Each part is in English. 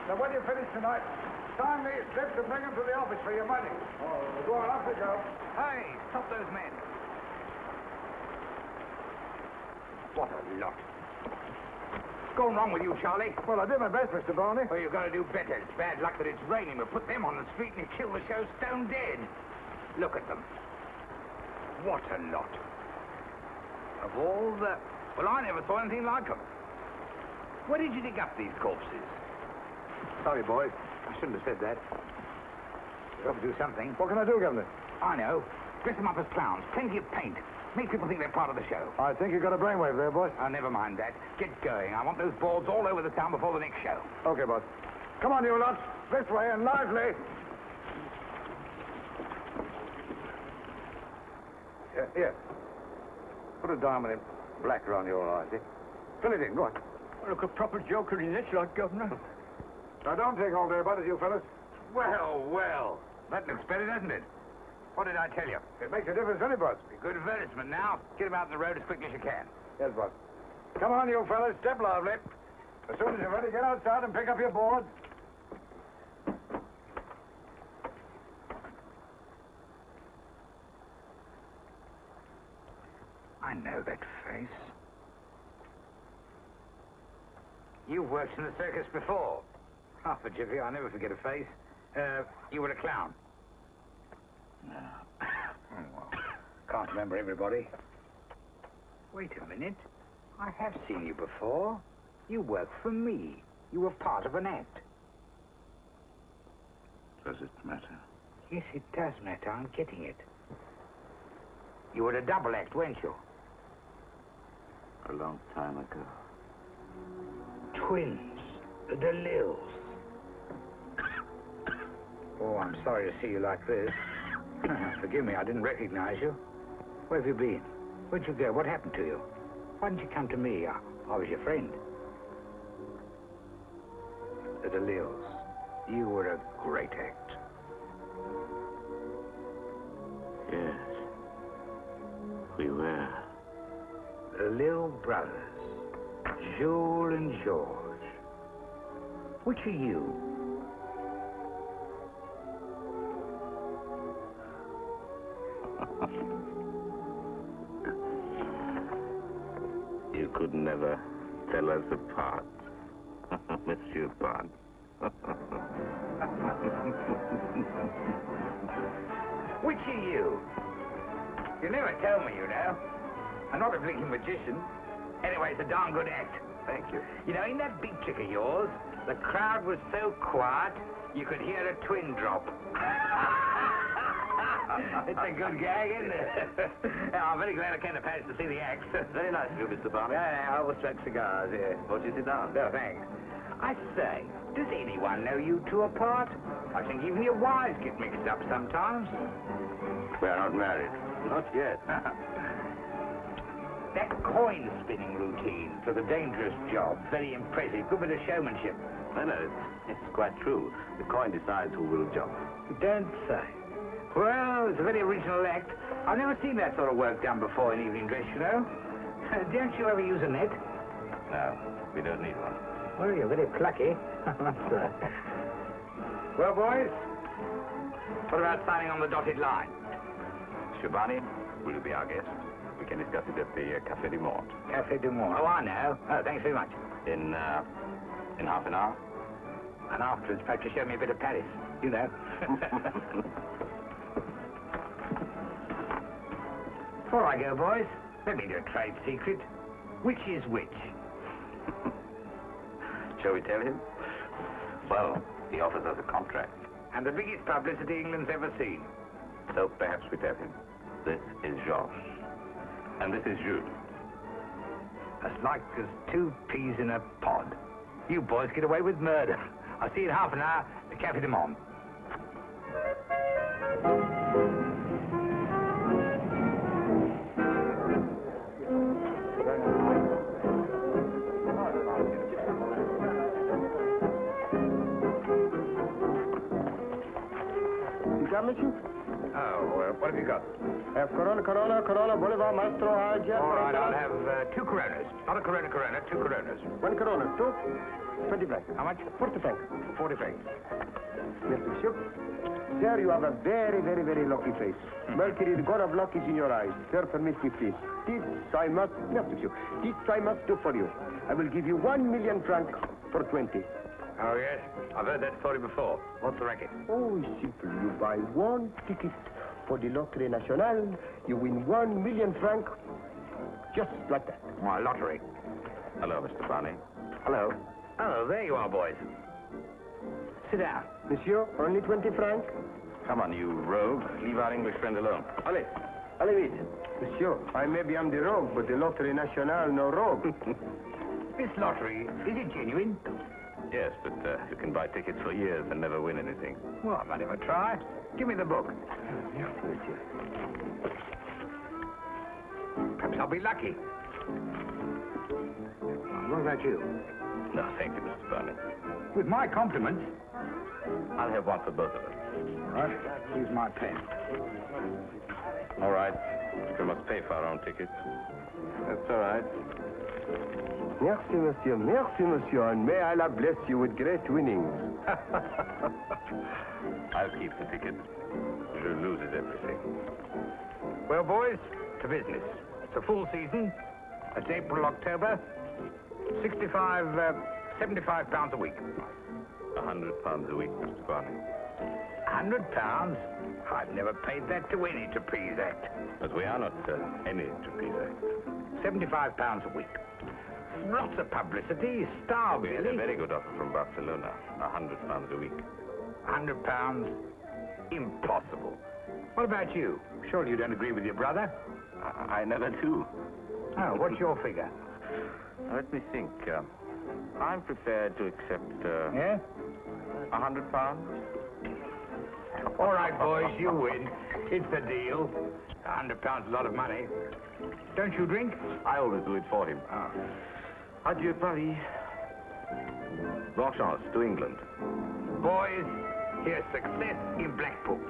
Now, when you finish tonight, sign these slips and bring them to the office for your money. Oh, go on, off we go. Hey, stop those men. What a lot. What's going wrong with you, Charlie? Well, I did my best, Mr. Barney. Well, you've got to do better. It's bad luck that it's raining. We'll put them on the street and kill the show stone dead. Look at them. What a lot. Of all the... Well, I never saw anything like them. Where did you dig up these corpses? Sorry, boys. I shouldn't have said that. You've got to do something. What can I do, Governor? I know. Dress them up as clowns. Plenty of paint. Make people think they're part of the show. I think you got a brainwave there, boy. Oh, never mind that. Get going. I want those boards all over the town before the next show. Okay, boss. Come on, you lots. This way and lively. Here. Put a diamond in black around your eyes, eh? Fill it in, go on. Look, a proper joker in this lot, Governor. Now, don't take all day about it, you fellas. Well, well. That looks better, doesn't it? What did I tell you? It makes a difference to anybody. Be good advertisement now. Get them out on the road as quickly as you can. Yes, boss. Come on, you fellas. Step lively. As soon as you're ready, get outside and pick up your board. I know that face. You've worked in the circus before. Half a jiffy, I'll never forget a face. You were a clown. No. Oh, well, can't remember everybody. Wait a minute. I have seen you before. You worked for me. You were part of an act. Does it matter? Yes, it does matter. I'm getting it. You were a double act, weren't you? A long time ago. Twins. The DeLilles. Oh, I'm sorry to see you like this. Forgive me, I didn't recognize you. Where have you been? Where'd you go? What happened to you? Why didn't you come to me? I was your friend. The DeLilles. You were a great act. Yes. We were. The Little Brothers. Jules and George. Which are you? You could never tell us apart, Monsieur Bond. Which are you? You never tell me, you know. I'm not a blinking magician. Anyway, it's a darn good act. Thank you. You know, in that big trick of yours, the crowd was so quiet, you could hear a twin drop. It's a good gag, isn't it? I'm very glad I came to Paris to see the act. Very nice of you, Mr. Barney. Yeah, I always smoke cigars, yeah. Won't you sit down? No, thanks. I say, does anyone know you two apart? I think even your wives get mixed up sometimes. We are not married. Not yet. That coin-spinning routine was a dangerous job. Very impressive. Good bit of showmanship. No, it's quite true. The coin decides who will jump. You don't say. Well, it's a very original act. I've never seen that sort of work done before in evening dress, you know. Don't you ever use a net? No, we don't need one. Well, you're very plucky. Well, boys, what about signing on the dotted line? Monsieur Barney, will you be our guest? We can discuss it at the Café du Monde. Café du Monde. Oh, I know. Oh, thanks very much. In half an hour? And afterwards, perhaps you show me a bit of Paris. You know. Before I go, boys, let me do a trade secret. Which is which? Shall we tell him? Well, he offers us a contract. And the biggest publicity England's ever seen. So perhaps we tell him. This is Georges. And this is Jules. As like as two peas in a pod. You boys get away with murder. I'll see you in half an hour at the Café du Monde. You got me, Chief? Oh, what have you got? Corona, Bolivar, Maestro, Aja. All right, I'll have 2 Coronas. Not a Corona, 2 Coronas. 1 Corona, 2, 20 francs. How much? 40 francs. 40 face. Merci, monsieur. Sir, you have a very, very, very lucky face. Mercury, the god of luck, is in your eyes. Sir, permit me, please. This I must... Merci, monsieur. This I must do for you. I will give you 1 million francs for 20. Oh, yes? I've heard that story before. What's the racket? Oh, it's simple. You buy one ticket for the Loterie Nationale, you win 1 million francs. Just like that. My lottery. Hello, Mr. Barney. Hello. Oh, there you are, boys. Sit down. Monsieur, only 20 francs? Come on, you rogue. Leave our English friend alone. Allez. Allez vite. Monsieur, maybe I'm the rogue, but the Loterie Nationale, no rogue. This lottery, is it genuine? Yes, but you can buy tickets for years and never win anything. Well, I might have a try. Give me the book. Perhaps I'll be lucky. What about you? No, thank you, Mr. Barney. With my compliments. I'll have one for both of us. All right, here's my pen. All right. We must pay for our own tickets. That's all right. Merci, monsieur. Merci, monsieur. And may Allah bless you with great winnings. I'll keep the ticket. Je loses everything. Well, boys, to business. It's a full season. It's April, October. 75 pounds a week. £100 a week, Mr. Barney. £100? I've never paid that to any trapeze act. But we are not any trapeze act. £75 a week. Lots of publicity, star We had a billing. very good offer from Barcelona. £100 a week. £100? Impossible. What about you? Surely you don't agree with your brother? I never do. Oh, what's your figure? Let me think. I'm prepared to accept Yeah? £100. All right, boys, you win. It's the deal. £100 is a lot of money. Don't you drink? I always do it for him. Oh. Adieu, Paris. Bonne chance to England. Boys, here's success in Blackpool.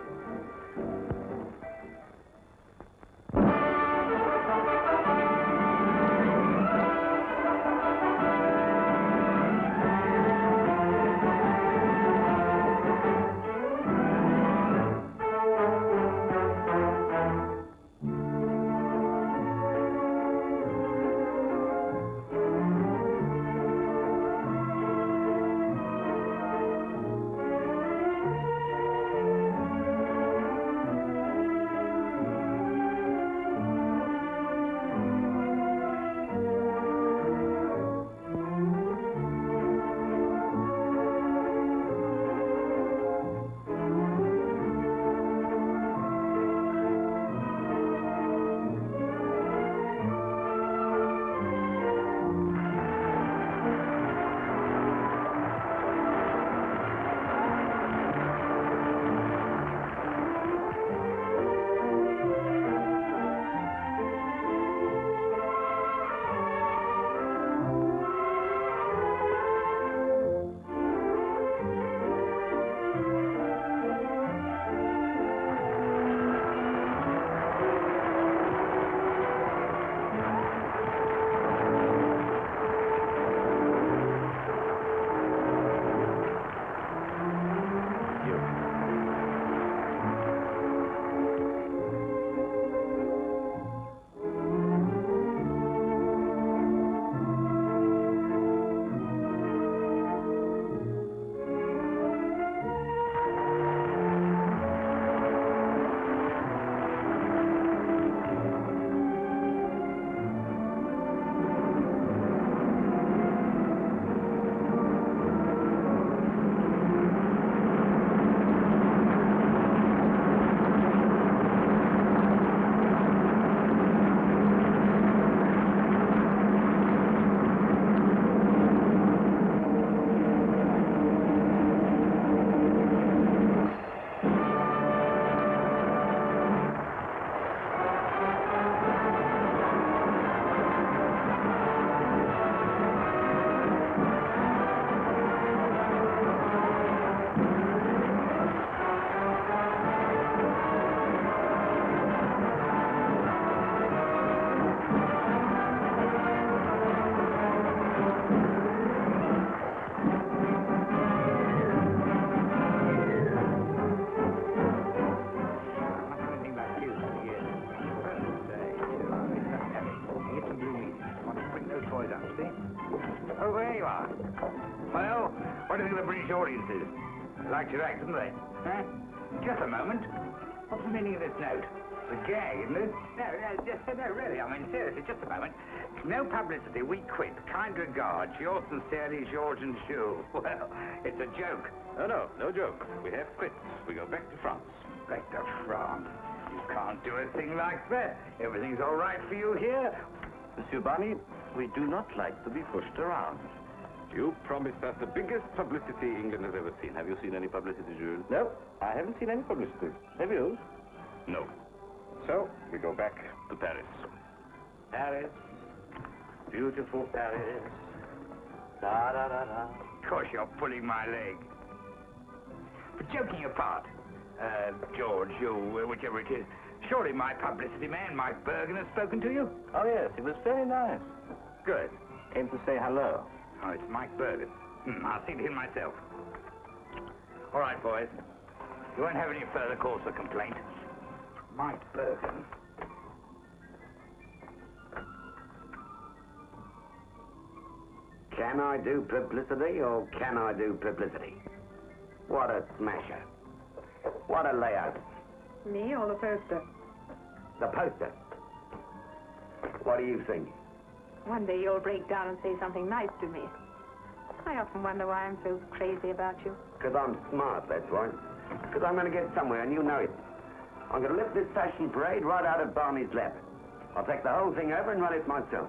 English audiences. They liked your act, didn't they? Huh? Just a moment. What's the meaning of this note? It's a gag, isn't it? No, really. I mean, seriously, just a moment. No publicity. We quit. Kind regards. Yours sincerely, George and Jules. Well, it's a joke. No joke. We have quit. We go back to France. Back to France. You can't do a thing like that. Everything's all right for you here. Monsieur Barney, we do not like to be pushed around. You promised us the biggest publicity England has ever seen. Have you seen any publicity, Jules? No, I haven't seen any publicity. Have you? No. So, we go back. To Paris. Paris. Beautiful Paris. Da da da da. Of course, you're pulling my leg. But joking apart, George, you, whichever it is, surely my publicity man, Mike Bergen, has spoken to you? Oh, yes, it was very nice. Good. Came to say hello. Oh, it's Mike Bergen. I'll see to him myself. All right, boys. You won't have any further cause for complaint. Mike Bergen. Can I do publicity or can I do publicity? What a smasher. What a layout. Me or the poster? The poster. What do you think? One day you'll break down and say something nice to me. I often wonder why I'm so crazy about you. Because I'm smart, that's why. Because I'm going to get somewhere and you know it. I'm going to lift this fashion parade right out of Barney's lap. I'll take the whole thing over and run it myself.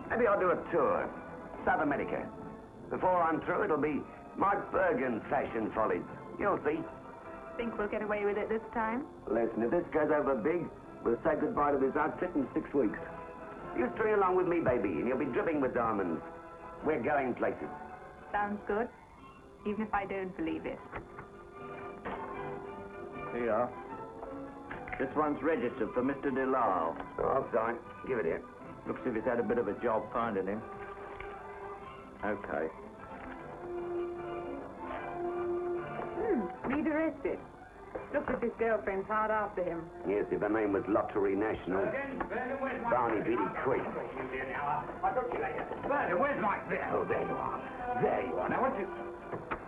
Maybe I'll do a tour. South America. Before I'm through, it'll be Mike Bergen Fashion Follies. You'll see. Think we'll get away with it this time? Listen, if this goes over big, we'll say goodbye to this outfit in 6 weeks. You string along with me, baby, and you'll be dripping with diamonds. We're going places. Sounds good. Even if I don't believe it. Here you are. This one's registered for Mr. DeLisle. Oh, I'll sign. Give it here. Looks as if he's had a bit of a job finding him. Okay. Reed arrested. Looks as if his girlfriend's hard after him. Yes, if her name was Lottery National, Barney beat it quick. I'll talk to you later. Bergen, where's Mike? There. Oh, there you are. There you are. Now, what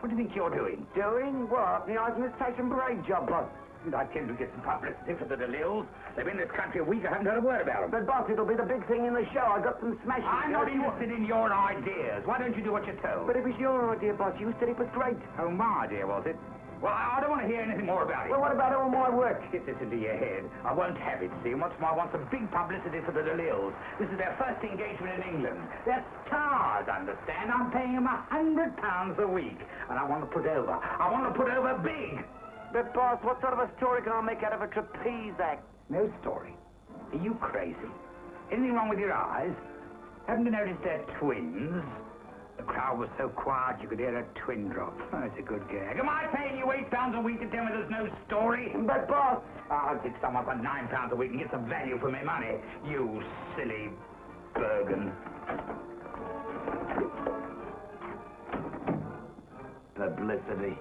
do you think you're doing? Doing what? The Eisner's fashion parade job, boss. I tend to get some publicity for the DeLilles. They've been in this country a week. I haven't heard a word about them. But, boss, it'll be the big thing in the show. I got some smashing. I'm not interested in your ideas. Why don't you do what you're told? But it was your idea, boss. You said it was great. Oh, my idea, was it? Well, I don't want to hear anything more about it. Well, what about all my work? Get this into your head. I won't have it, see? What's more, I want some big publicity for the DeLilles. This is their first engagement in England. They're stars, understand? I'm paying them £100 a week. And I want to put over. I want to put over big. But, boss, what sort of a story can I make out of a trapeze act? No story. Are you crazy? Anything wrong with your eyes? Haven't you noticed they're twins? The crowd was so quiet you could hear a twin drop. Oh, it's a good gag. Am I paying you £8 a week to tell me there's no story? But, boss... I'll take someone for £9 a week and get some value for my money. You silly Bergen. Publicity.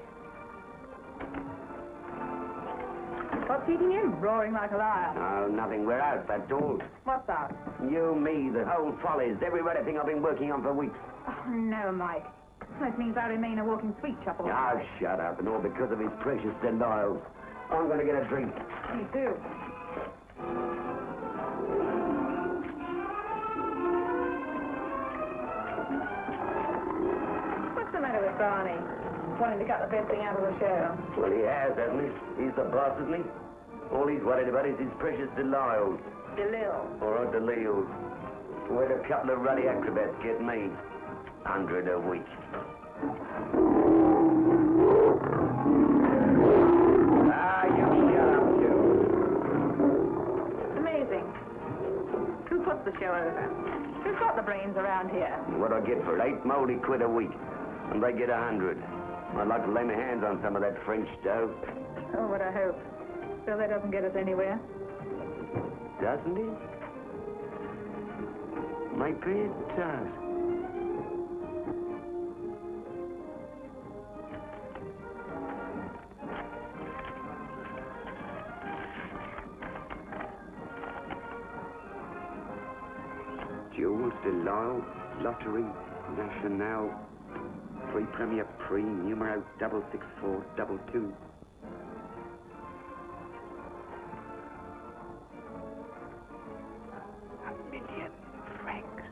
What's eating him? Roaring like a lion. Oh, nothing. We're out, that's all. What's that? You, me, the whole follies, every bloody thing I've been working on for weeks. Oh, no, Mike. That means I remain a walking sweet shop all Oh, night. shut up, and all because of his precious DeLisle. I'm going to get a drink. Me too. What's the matter with Barney? Wanting to cut the best thing out of the show. Well, he has, hasn't he? He's the boss, isn't he? All he's worried about is his precious DeLisle. DeLille. Or DeLisle. Where'd a couple of ruddy acrobats get me? 100 a week. Ah, you shut up, Joe. Amazing. Who puts the show over? Who's got the brains around here? What I get for 8 moldy quid a week, and they get 100. I'd like to lay my hands on some of that French dough. Oh, what I hope. So that doesn't get us anywhere. Doesn't it? Maybe it does. Jules DeLisle, Lottery Nationale, 3 Premier 3, numero 66422. £1,000,000 francs.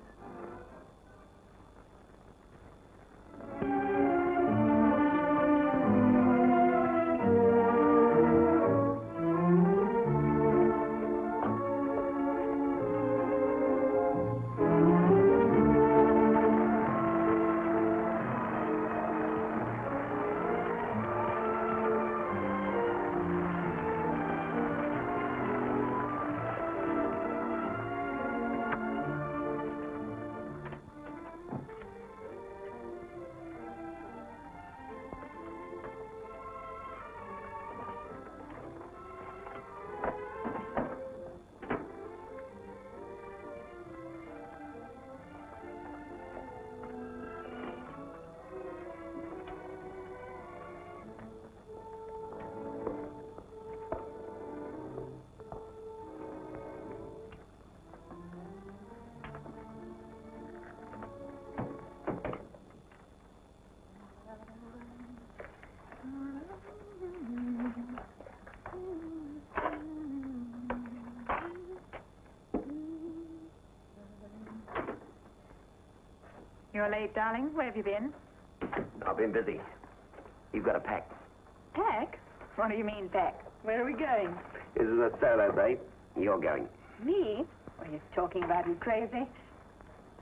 You're late, darling. Where have you been? I've been busy. You've got to pack. Pack? What do you mean, pack? Where are we going? This is a solo, babe. You're going. Me? What are you talking about? You crazy?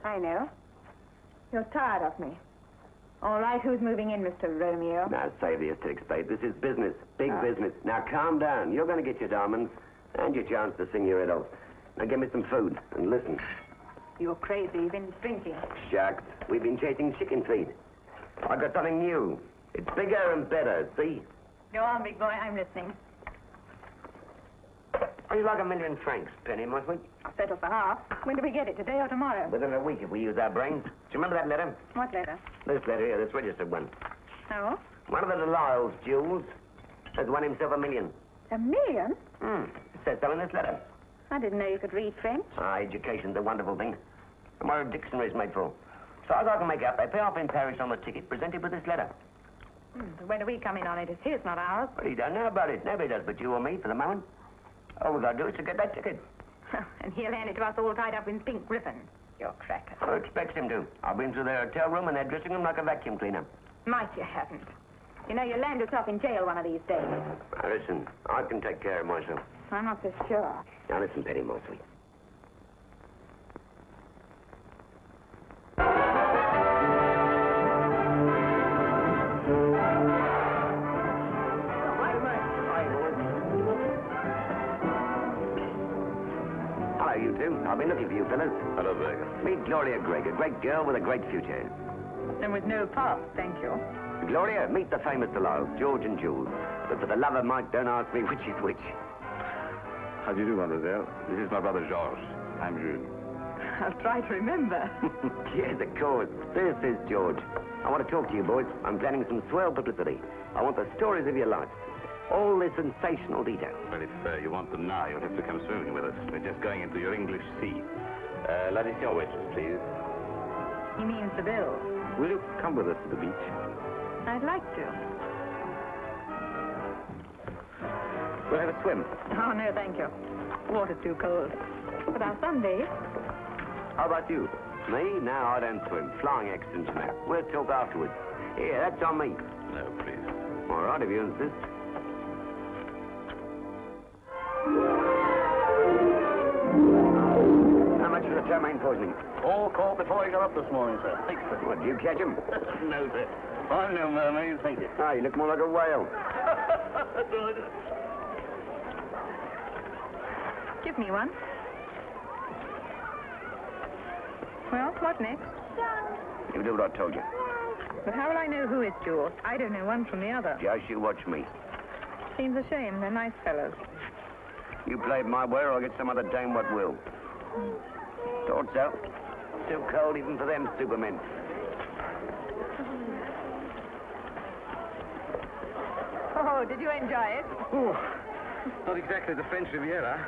I know. You're tired of me. All right, who's moving in, Mr. Romeo? Now, save the aesthetics, babe. This is business. Big business. Now, calm down. You're going to get your diamonds and your chance to sing your head off. Now, get me some food and listen. You're crazy. You've been drinking. Shucks. We've been chasing chicken feed. I've got something new. It's bigger and better, see? Go on, big boy. I'm listening. Are you like £1,000,000 francs, Penny, might we? I'll settle for half. When do we get it? Today or tomorrow? Within a week if we use our brains. Do you remember that letter? What letter? This letter here, this registered one. Oh? One of the Delisles jewels has won himself $1 million. $1 million? It says so in this letter. I didn't know you could read French. Education's a wonderful thing. And what a dictionary's made for. So as I can make out, they pay off in Paris on the ticket presented with this letter. But when do we come in on it? It's his, not ours. Well, you don't know about it. Nobody does but you or me for the moment. All we got to do is to get that ticket. And he'll hand it to us all tied up in pink ribbon. You're cracker. I expect him to. I've been to their hotel room and they're dressing him like a vacuum cleaner. Might you haven't. You know, you'll land yourself in jail one of these days. Now, listen, I can take care of myself. I'm not so sure. Now, listen, Penny, my sweet. Hello, you two. I've been looking for you fellas. Hello, Vegas. Meet Gloria Gregg, a great girl with a great future. And with no past, thank you. Gloria, meet the famous Delisles, George and Jules. But for the love of Mike, don't ask me which is which. How do you do, mademoiselle? This is my brother Georges. I'm Jules. I'll try to remember. Yes, of course. This is George. I want to talk to you, boys. I'm planning some swell publicity. I want the stories of your life. All the sensational details. Well, if you want them now, you'll have to come swimming with us. We're just going into your English sea. L'addition, waitress, please. He means the bill. Will you come with us to the beach? I'd like to. We'll have a swim. Oh, no, thank you. Water's too cold. But our Sunday. How about you? Me? No, I don't swim. Flying accidents, you know. We'll talk afterwards. Here, that's on me. No, please. All right, if you insist. How much for the ptomaine poisoning? All caught before he got up this morning, sir. Thanks, sir. What, did you catch him? No, sir. I'm no mermaid, thank you. Ah, you look more like a whale. Give me one. Well, what next? You do what I told you. But how will I know who is George? I don't know one from the other. Just you watch me. Seems a shame. They're nice fellows. You play my way or I'll get some other dame what will. Thought so. Too cold even for them supermen. Oh, did you enjoy it? Oh, not exactly the French Riviera.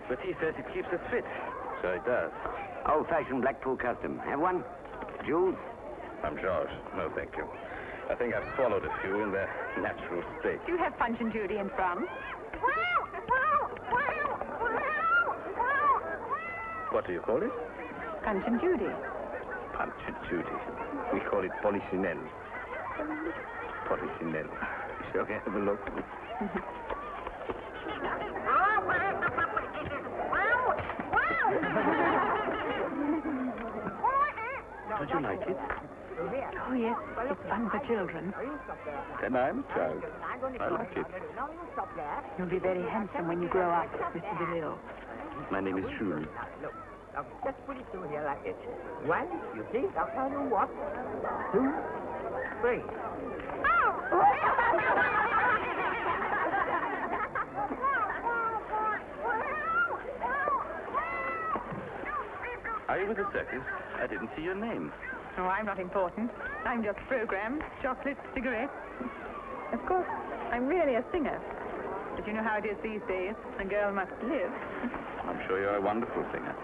But he says it keeps us fit. So it does. Old-fashioned Blackpool custom. Have one? Jules? I'm George. No, thank you. I think I've swallowed a few in their natural state. Do you have Punch and Judy in France? What do you call it? Punch and Judy. Punch and Judy. We call it Polichinelle. Polichinelle. Shall we have a look? Don't you like it? Oh, yes. It's fun for children. Then I'm a child. I like it. You'll be very handsome when you grow up, Mr. DeLille. My name is Jules. Now, just put it through here like this. 1, you see, I'll tell you what. 2, 3. Are you with the circus? I didn't see your name. Oh, I'm not important. I'm just programmed. Chocolates, cigarettes. Of course, I'm really a singer. But you know how it is these days. A girl must live. I'm sure you're a wonderful singer.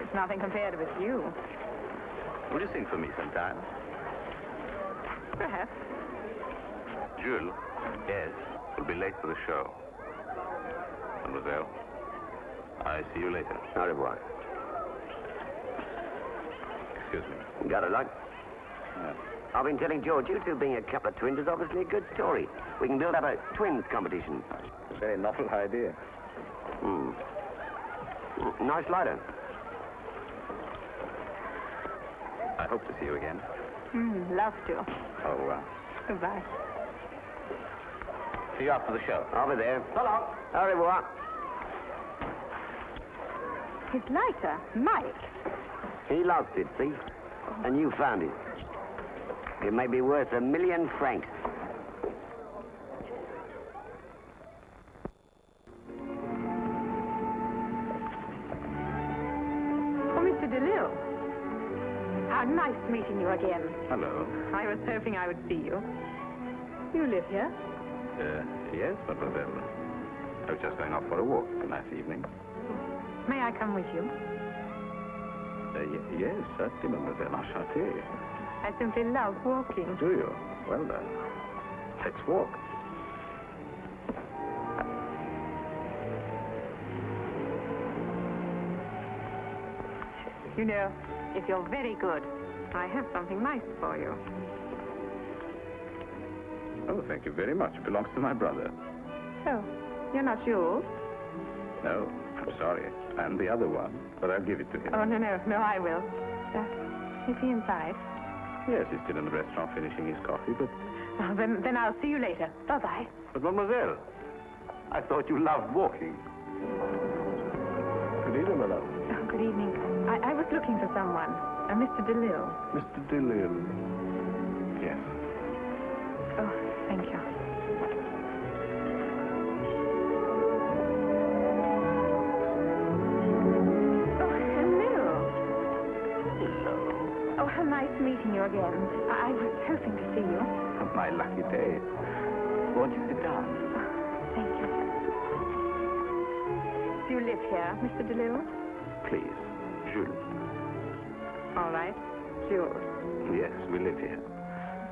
It's nothing compared with you. Will you sing for me sometime? Perhaps. Jules? Yes. We'll be late for the show. Mademoiselle, I see you later. Au revoir. Excuse me. Got a luck? I've been telling George, you two being a couple of twins is obviously a good story. We can build up a twins competition. A very novel idea. Nice lighter. I hope to see you again. Love to. Oh, Goodbye. see you after the show. I'll be there. So long. Au revoir. His lighter, Mike. He lost it, see? And you found it. It may be worth $1 million francs. Oh, Mr. DeLille. How nice meeting you again. Hello. I was hoping I would see you. You live here? Yes, mademoiselle. I was just going off for a walk. A nice evening. May I come with you? Yes, certainly, mademoiselle. Enchanté. I simply love walking. Do you? Well, then, let's walk. You know, if you're very good, I have something nice for you. Oh, thank you very much. It belongs to my brother. Oh, you're not Jules? No, I'm sorry. I'm the other one, but I'll give it to him. Oh, no, I will. Is he inside? Yes, he's still in the restaurant finishing his coffee, but... Oh, then I'll see you later. Bye-bye. But, mademoiselle, I thought you loved walking. Good evening, madame. Oh, good evening. I was looking for someone. Mr. DeLille. Mr. DeLille. Yes. Oh, thank you. Oh, how nice meeting you again. I was hoping to see you. My lucky day. Won't you sit down? Thank you. Do you live here, Mr. DeLille? Please, Jules. All right. Jules. Yes, we live here.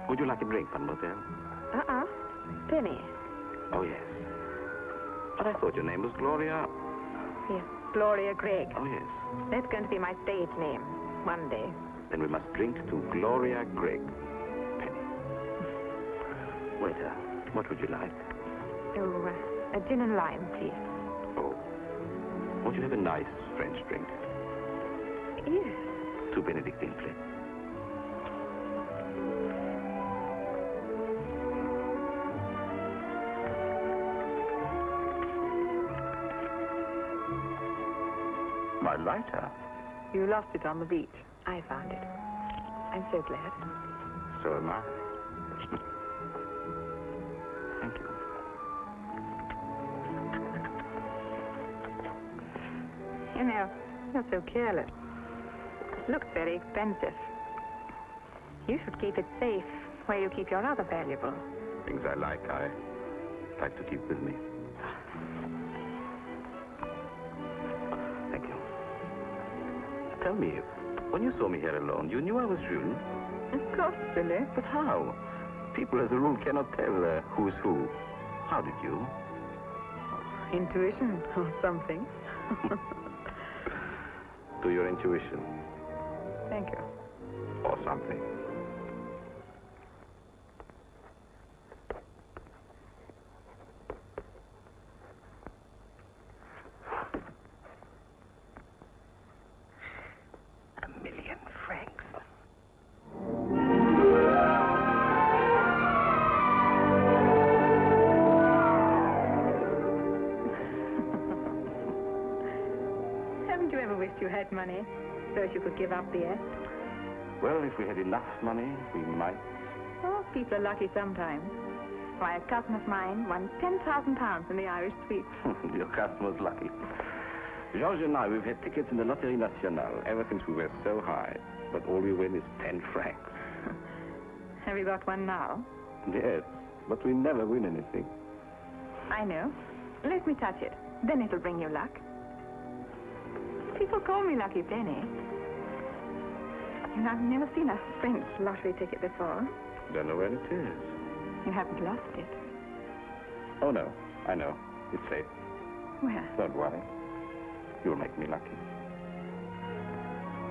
Would you like a drink, mademoiselle? Penny. Oh, yes. But I thought your name was Gloria. Yes, Gloria Gregg. Oh, yes. That's going to be my stage name one day. Then we must drink to Gloria Gregg. Penny. Waiter, what would you like? Oh, a gin and lime, please. Oh. Won't you have a nice French drink? Yes. 2 Benedictine, please. My lighter. You lost it on the beach. I found it. I'm so glad. So am I. Thank you. You know, you're so careless. It looks very expensive. You should keep it safe where you keep your other valuables. Things I like to keep with me. Thank you. Tell me, when you saw me here alone, you knew I was Jules? Of course, Billy. But how? People, as a rule, cannot tell who's who. How did you? Intuition or something. To your intuition. Thank you. Or something. $1,000,000 francs. Haven't you ever wished you had money so that you could give up the act? Well, if we had enough money, we might. Oh, people are lucky sometimes. Why, a cousin of mine won £10,000 in the Irish sweep. Your customer's lucky. Georges and I, we've had tickets in the Loterie Nationale ever since we were so high. But all we win is 10 francs. Have you got one now? Yes, but we never win anything. I know. Let me touch it. Then it'll bring you luck. People call me Lucky Penny. And I've never seen a French lottery ticket before. Don't know where it is. You haven't lost it. Oh, no. I know. It's safe. Where? Don't worry. You'll make me lucky.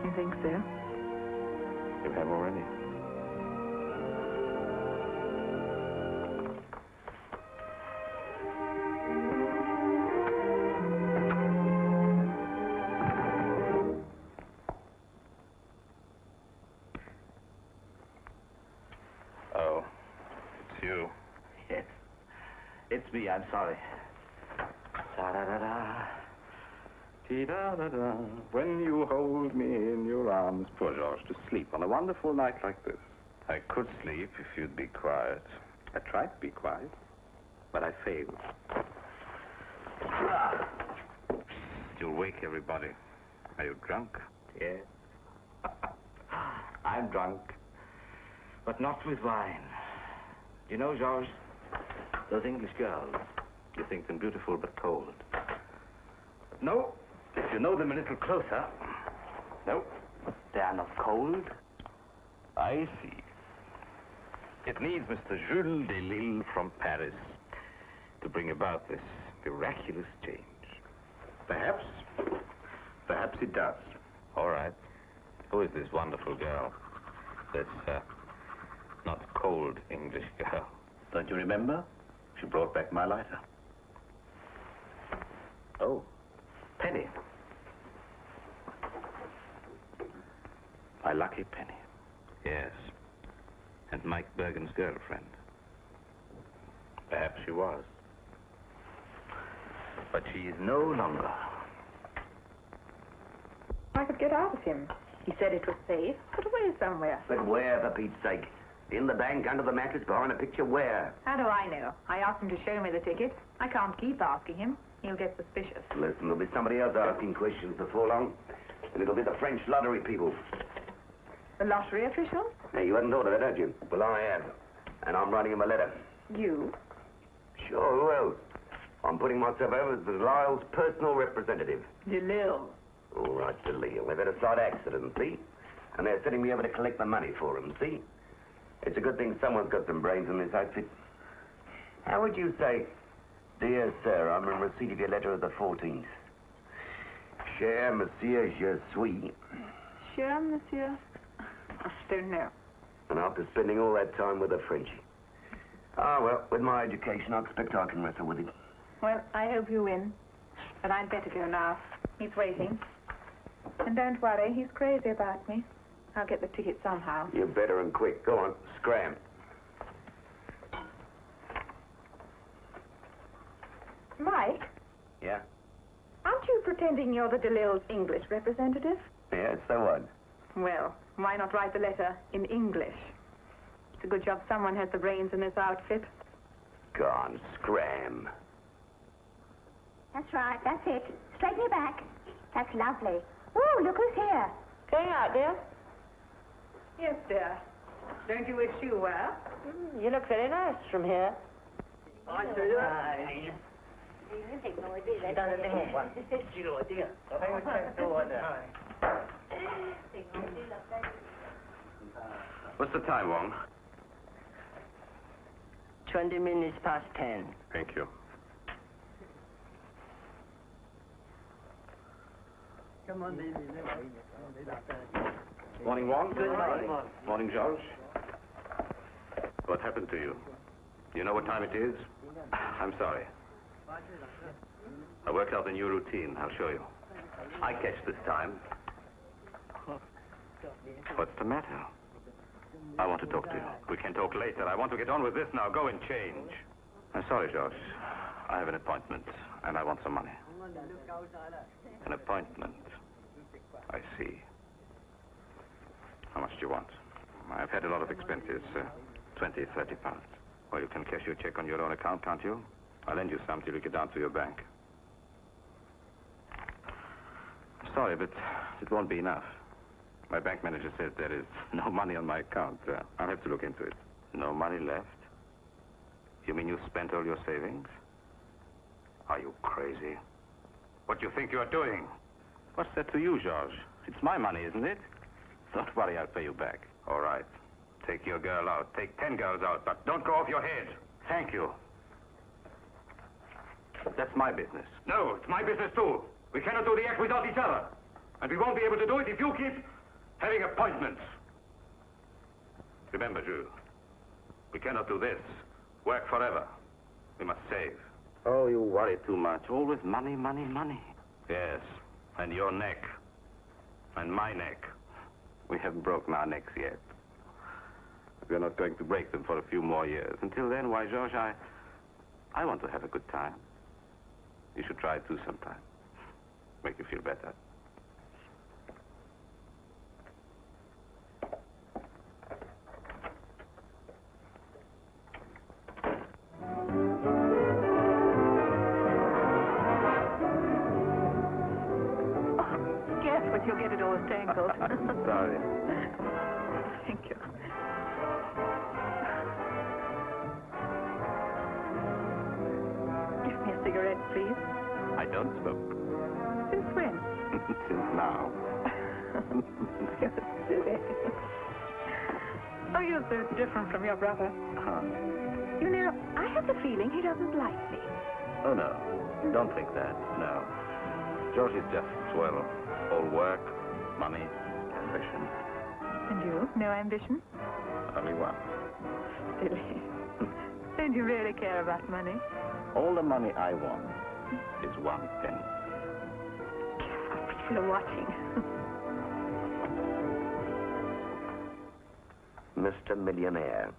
You think so? You have already. Oh, it's you. Yes. It's me. I'm sorry. Da-da-da-da. Dee-da-da-da. When you hold me in your arms, poor Georges, to sleep on a wonderful night like this. I could sleep if you'd be quiet. I tried to be quiet, but I failed. You'll wake everybody. Are you drunk? Yes. I'm drunk, but not with wine. You know, Georges, those English girls, You think them beautiful but cold. no, if you know them a little closer, no, they are not cold. I see. It needs Mr. Jules Delisle from Paris to bring about this miraculous change. Perhaps it does. All right. Who is this wonderful girl? This, not cold English girl. Don't you remember? She brought back my lighter. Oh, Penny. my lucky Penny. Yes. And Mike Bergen's girlfriend. Perhaps she was. But she is no longer. I could get out of him. He said it was safe. Put away somewhere. But where, for Pete's sake? In the bank, under the mattress, behind a picture, where? How do I know? I asked him to show me the ticket. I can't keep asking him. He'll get suspicious. Listen, there'll be somebody else asking questions before long. And it'll be the French lottery people. The lottery official? Now, you hadn't thought of that, had you? Well, I have. And I'm writing him a letter. You? Sure, who else? I'm putting myself over as Delisle's personal representative. DeLille. All right, Delisle. They've had a slight accident, see? And they're sending me over to collect the money for them, see? It's a good thing someone's got some brains in this outfit. How would you say, "Dear sir, I'm in receipt of your letter of the 14th. Cher monsieur, je suis." Sure, monsieur? I don't know. And after spending all that time with a Frenchie. Ah, well, with my education, I expect I can wrestle with it. Well, I hope you win. But I'd better go now. He's waiting. And don't worry, he's crazy about me. I'll get the ticket somehow. You're better and quick. Go on, scram. Mike, Yeah? aren't you pretending you're the DeLille's English representative? Yeah, so what? Well, why not write the letter in English? It's a good job someone has the brains in this outfit. Go on, scram. That's right, that's it. Straighten your back. That's lovely. Ooh, look who's here. Going out, dear? Yes, dear. Don't you wish you were? You look very nice from here. I see you. You take no idea. They don't think one. Zero idea. What's the time, Wong? 20 minutes past 10. Thank you. Come on, baby. Morning, Wong. Good morning. Morning, George. What happened to you? You know what time it is? I'm sorry. I worked out a new routine. I'll show you. I catch this time. What's the matter? I want to talk to you. We can talk later. I want to get on with this now. Go and change. I'm sorry, George. I have an appointment, and I want some money. An appointment. I see. How much do you want? I've had a lot of expenses. 20, 30 pounds. Well, you can cash your check on your own account, can't you? I'll lend you some till you get down to your bank. I'm sorry, but it won't be enough. My bank manager says there is no money on my account. I'll have to look into it. No money left? You mean you spent all your savings? Are you crazy? What do you think you're doing? What's that to you, George? It's my money, isn't it? Don't worry, I'll pay you back. All right. Take your girl out. Take 10 girls out, but don't go off your head. Thank you. That's my business. No, it's my business, too. We cannot do the act without each other. And we won't be able to do it if you keep having appointments. Remember, Jules, we cannot do this. Work forever. We must save. Oh, you worry too much. Always money, money, money. Yes, and your neck. And my neck. We haven't broken our necks yet. We're not going to break them for a few more years. Until then, why, George, I want to have a good time. You should try it too sometime. Make you feel better. Careful, you'll get it all tangled. Sorry. Thank you. Give me a cigarette, please. I don't smoke. Since when? Since now. You're silly. Oh, you're so different from your brother. Huh. You know, I have the feeling he doesn't like me. Oh, no. Don't think that. No. George is just swell. All work, money, ambition. And you? No ambition? Only one. Silly. Don't you really care about money? All the money I want is 1 penny. People are watching. Mr. Millionaire,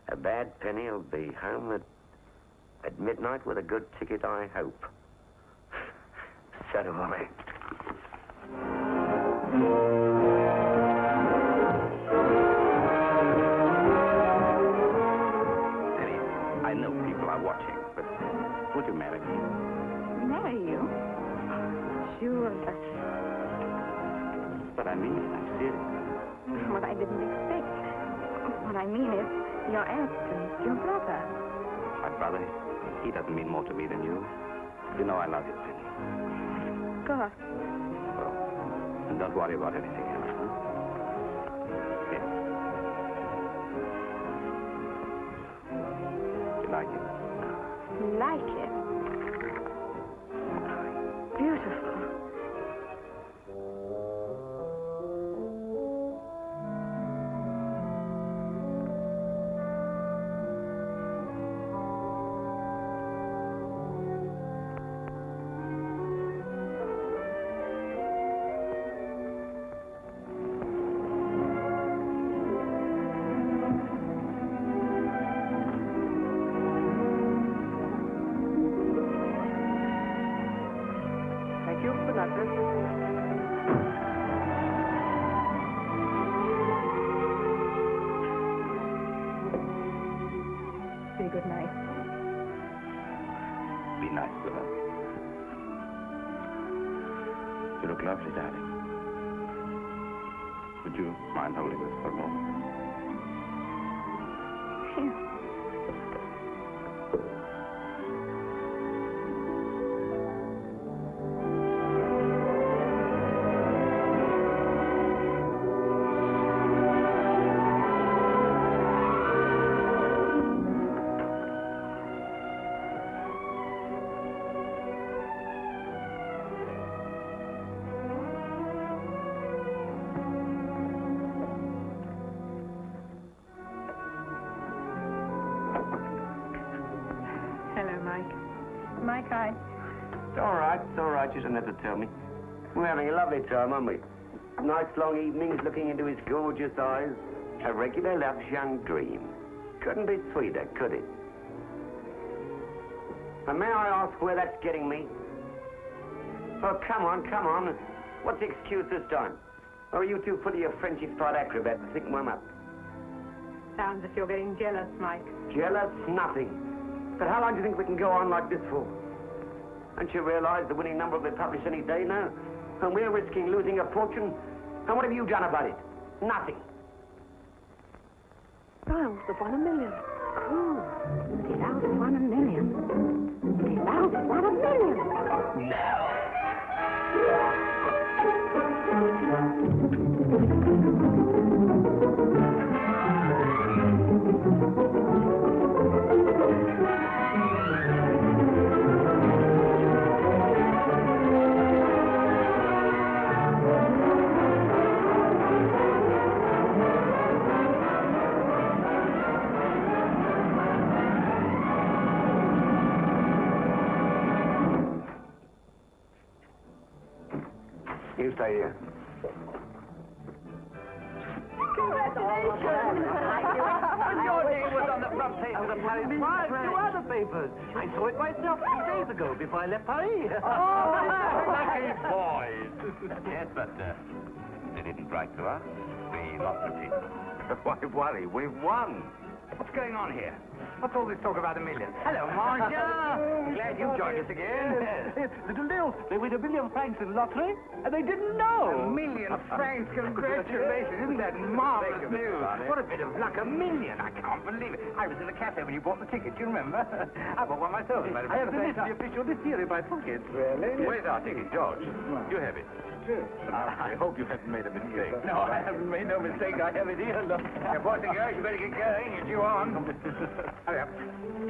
a bad penny will be home at midnight with a good ticket, I hope. So do I. Penny, I know people are watching, but would you marry me? Marry you? Sure. But I mean, I'm serious. What I didn't expect. What I mean is your aunt and your brother. My brother, he doesn't mean more to me than you. You know I love you, Penny. Of course. Well, and don't worry about anything else, huh? Yes. You like it? Like it. Beautiful. Thank you for that. Say good night. Be nice to her. You look lovely, darling. Would you mind holding this for a moment? Here. Hello, Mike. Mike, hi. It's all right. It's all right. You don't have to tell me. We're having a lovely time, aren't we? Nice long evenings looking into his gorgeous eyes. A regular love's young dream. Couldn't be sweeter, could it? And may I ask where that's getting me? Oh, come on, come on. What's the excuse this time? Or are you too full of your Frenchy-fried acrobat to think one up? Sounds as if you're getting jealous, Mike. Jealous? Nothing. But how long do you think we can go on like this for? Don't you realize the winning number will be published any day now? And we're risking losing a fortune? And what have you done about it? Nothing. Miles have won $1 million. Cool. Miles have won $1 million. Miles have won $1 million. You stay here. Your name was on the front page of the Paris Pride, two other papers. I saw it myself 2 days ago before I left Paris. Lucky boys. Yes, but they didn't write to us. We lost the team. Why worry? We've won. What's going on here? What's all this talk about $1 million? Hello, Marcia. Glad you joined us again. Little Nils, they win $1 million in the lottery, and they didn't know. $1 million francs, congratulations. Isn't that marvelous news? What a bit of luck, $1 million. I can't believe it. I was in the cafe when you bought the ticket, do you remember? I bought one myself. As a matter I of have fact. the official this year in my pocket. Really? Where's our ticket, George? You have it. I hope you haven't made a mistake. No, I haven't made no mistake. I have it here. Look. Boys and girls, you better get going. You're due on. Hurry up.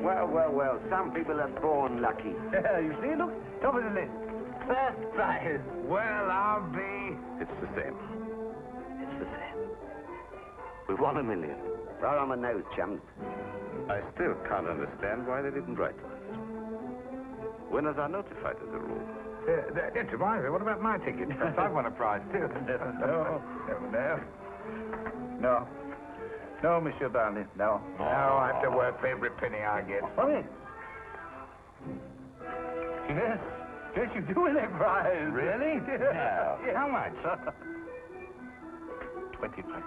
Well, well, well. Some people are born lucky. You see, look, top of the list. First prize. Well, I'll be... It's the same. It's the same. We've won $1 million. Right on the nose, chums. I still can't understand why they didn't write to us. Winners are notified as a rule. That reminds me, what about my ticket? I've won a prize, too. No, Monsieur Barney, no. No, I have to work for every penny I get. What? Yes. Yes, you do win a prize. Really? Yeah. How much? 20 francs.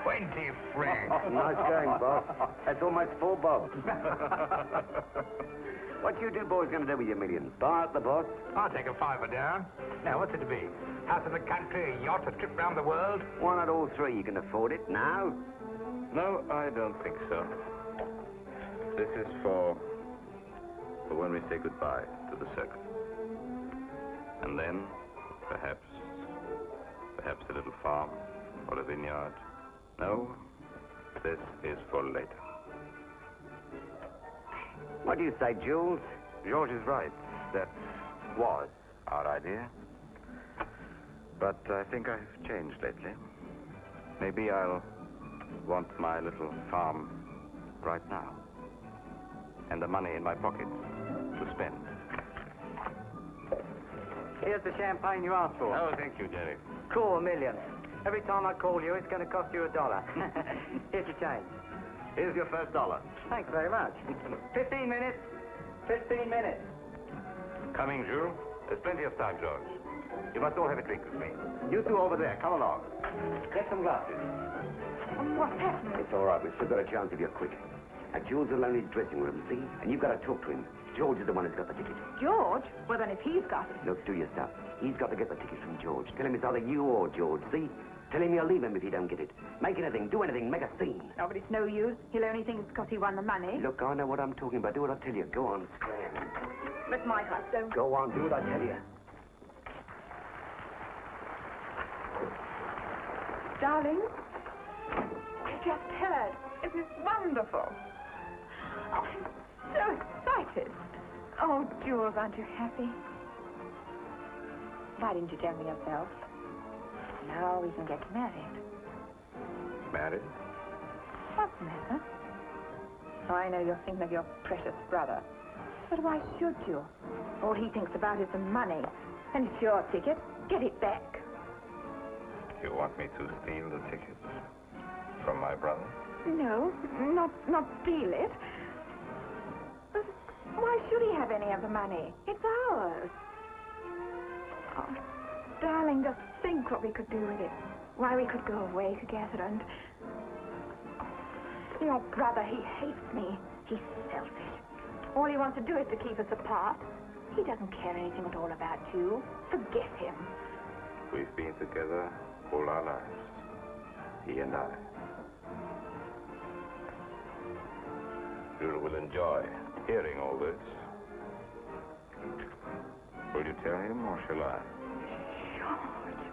20 francs. Nice going, boss. That's almost 4 bob. What you two boys going to do with your millions? Buy out the boss? I'll take a $5 down. Now, what's it to be? House in the country, a yacht, a trip round the world? Why not all three? You can afford it now. No, I don't think so. This is for when we say goodbye to the circus. And then, perhaps a little farm or a vineyard. No, this is for later. What do you say, Jules? George is right. That was our idea. But I think I've changed lately. Maybe I'll want my little farm right now. And the money in my pocket to spend. Here's the champagne you asked for. Oh, thank you, Jerry. Cool, $1 million. Every time I call you, it's going to cost you $1. Here's your change. Here's your first $1. Thanks very much. 15 minutes. 15 minutes. Coming, Jules. There's plenty of time, George. You must all have a drink with me. You two over there, come along. Get some glasses. What happened? It's all right. We've still got a chance if you're quick. Now, Jules will own his dressing room, see? And you've got to talk to him. George is the one who's got the ticket. George? Well, then if he's got it. Look, do your stuff. He's got to get the ticket from George. Tell him it's either you or George, see? Tell him you'll leave him if you don't get it. Make anything, do anything, make a scene. No, but it's no use. He'll only think it's because he won the money. Look, I know what I'm talking about. Do what I tell you. Go on, scram. But Mike, I don't... Go on, do what I tell you. Darling, I just heard. Isn't it wonderful? Oh, I'm so excited. Oh, Jules, aren't you happy? Why didn't you tell me yourself? Now we can get married. Married? What's the matter? I know you're thinking of your precious brother. But why should you? All he thinks about is the money. And it's your ticket. Get it back. You want me to steal the ticket from my brother? No, not steal it. But why should he have any of the money? It's ours. Oh, darling, just think what we could do with it. Why we could go away together and... Your brother, he hates me. He's selfish. All he wants to do is to keep us apart. He doesn't care anything at all about you. Forget him. We've been together all our lives, he and I. You will enjoy hearing all this. Will you tell him, or shall I? George,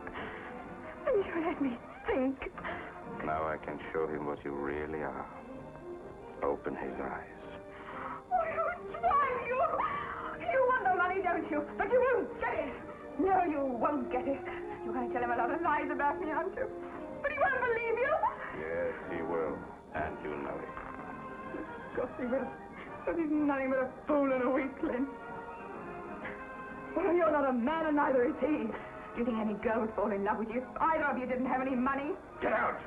and you let me think. Now I can show him what you really are. Open his eyes. Oh, you swine, you! You want the money, don't you? But you won't get it. No, you won't get it. You're going to tell him a lot of lies about me, aren't you? But he won't believe you. Yes, he will. And you know it. Of course he will. But he's nothing but a fool and a weakling. Well, you're not a man, and neither is he. Do you think any girl would fall in love with you if either of you didn't have any money? Get out!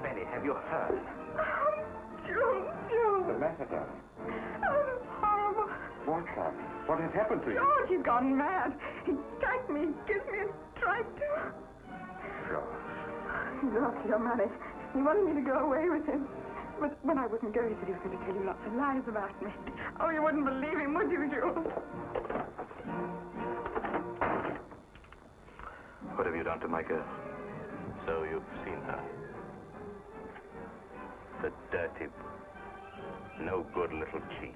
Betty, have you heard? Oh, Joe. What's the matter, darling? Oh, it's horrible. What, darling? What has happened to you? George, he's gone mad. He strikes me, gives me a strike too. George. He's after your money. He wanted me to go away with him. But when I wouldn't go, he said he was going to tell you lots of lies about me. Oh, you wouldn't believe him, would you, Jules? What have you done to my girl? So you've seen her. The dirty, no good little cheat.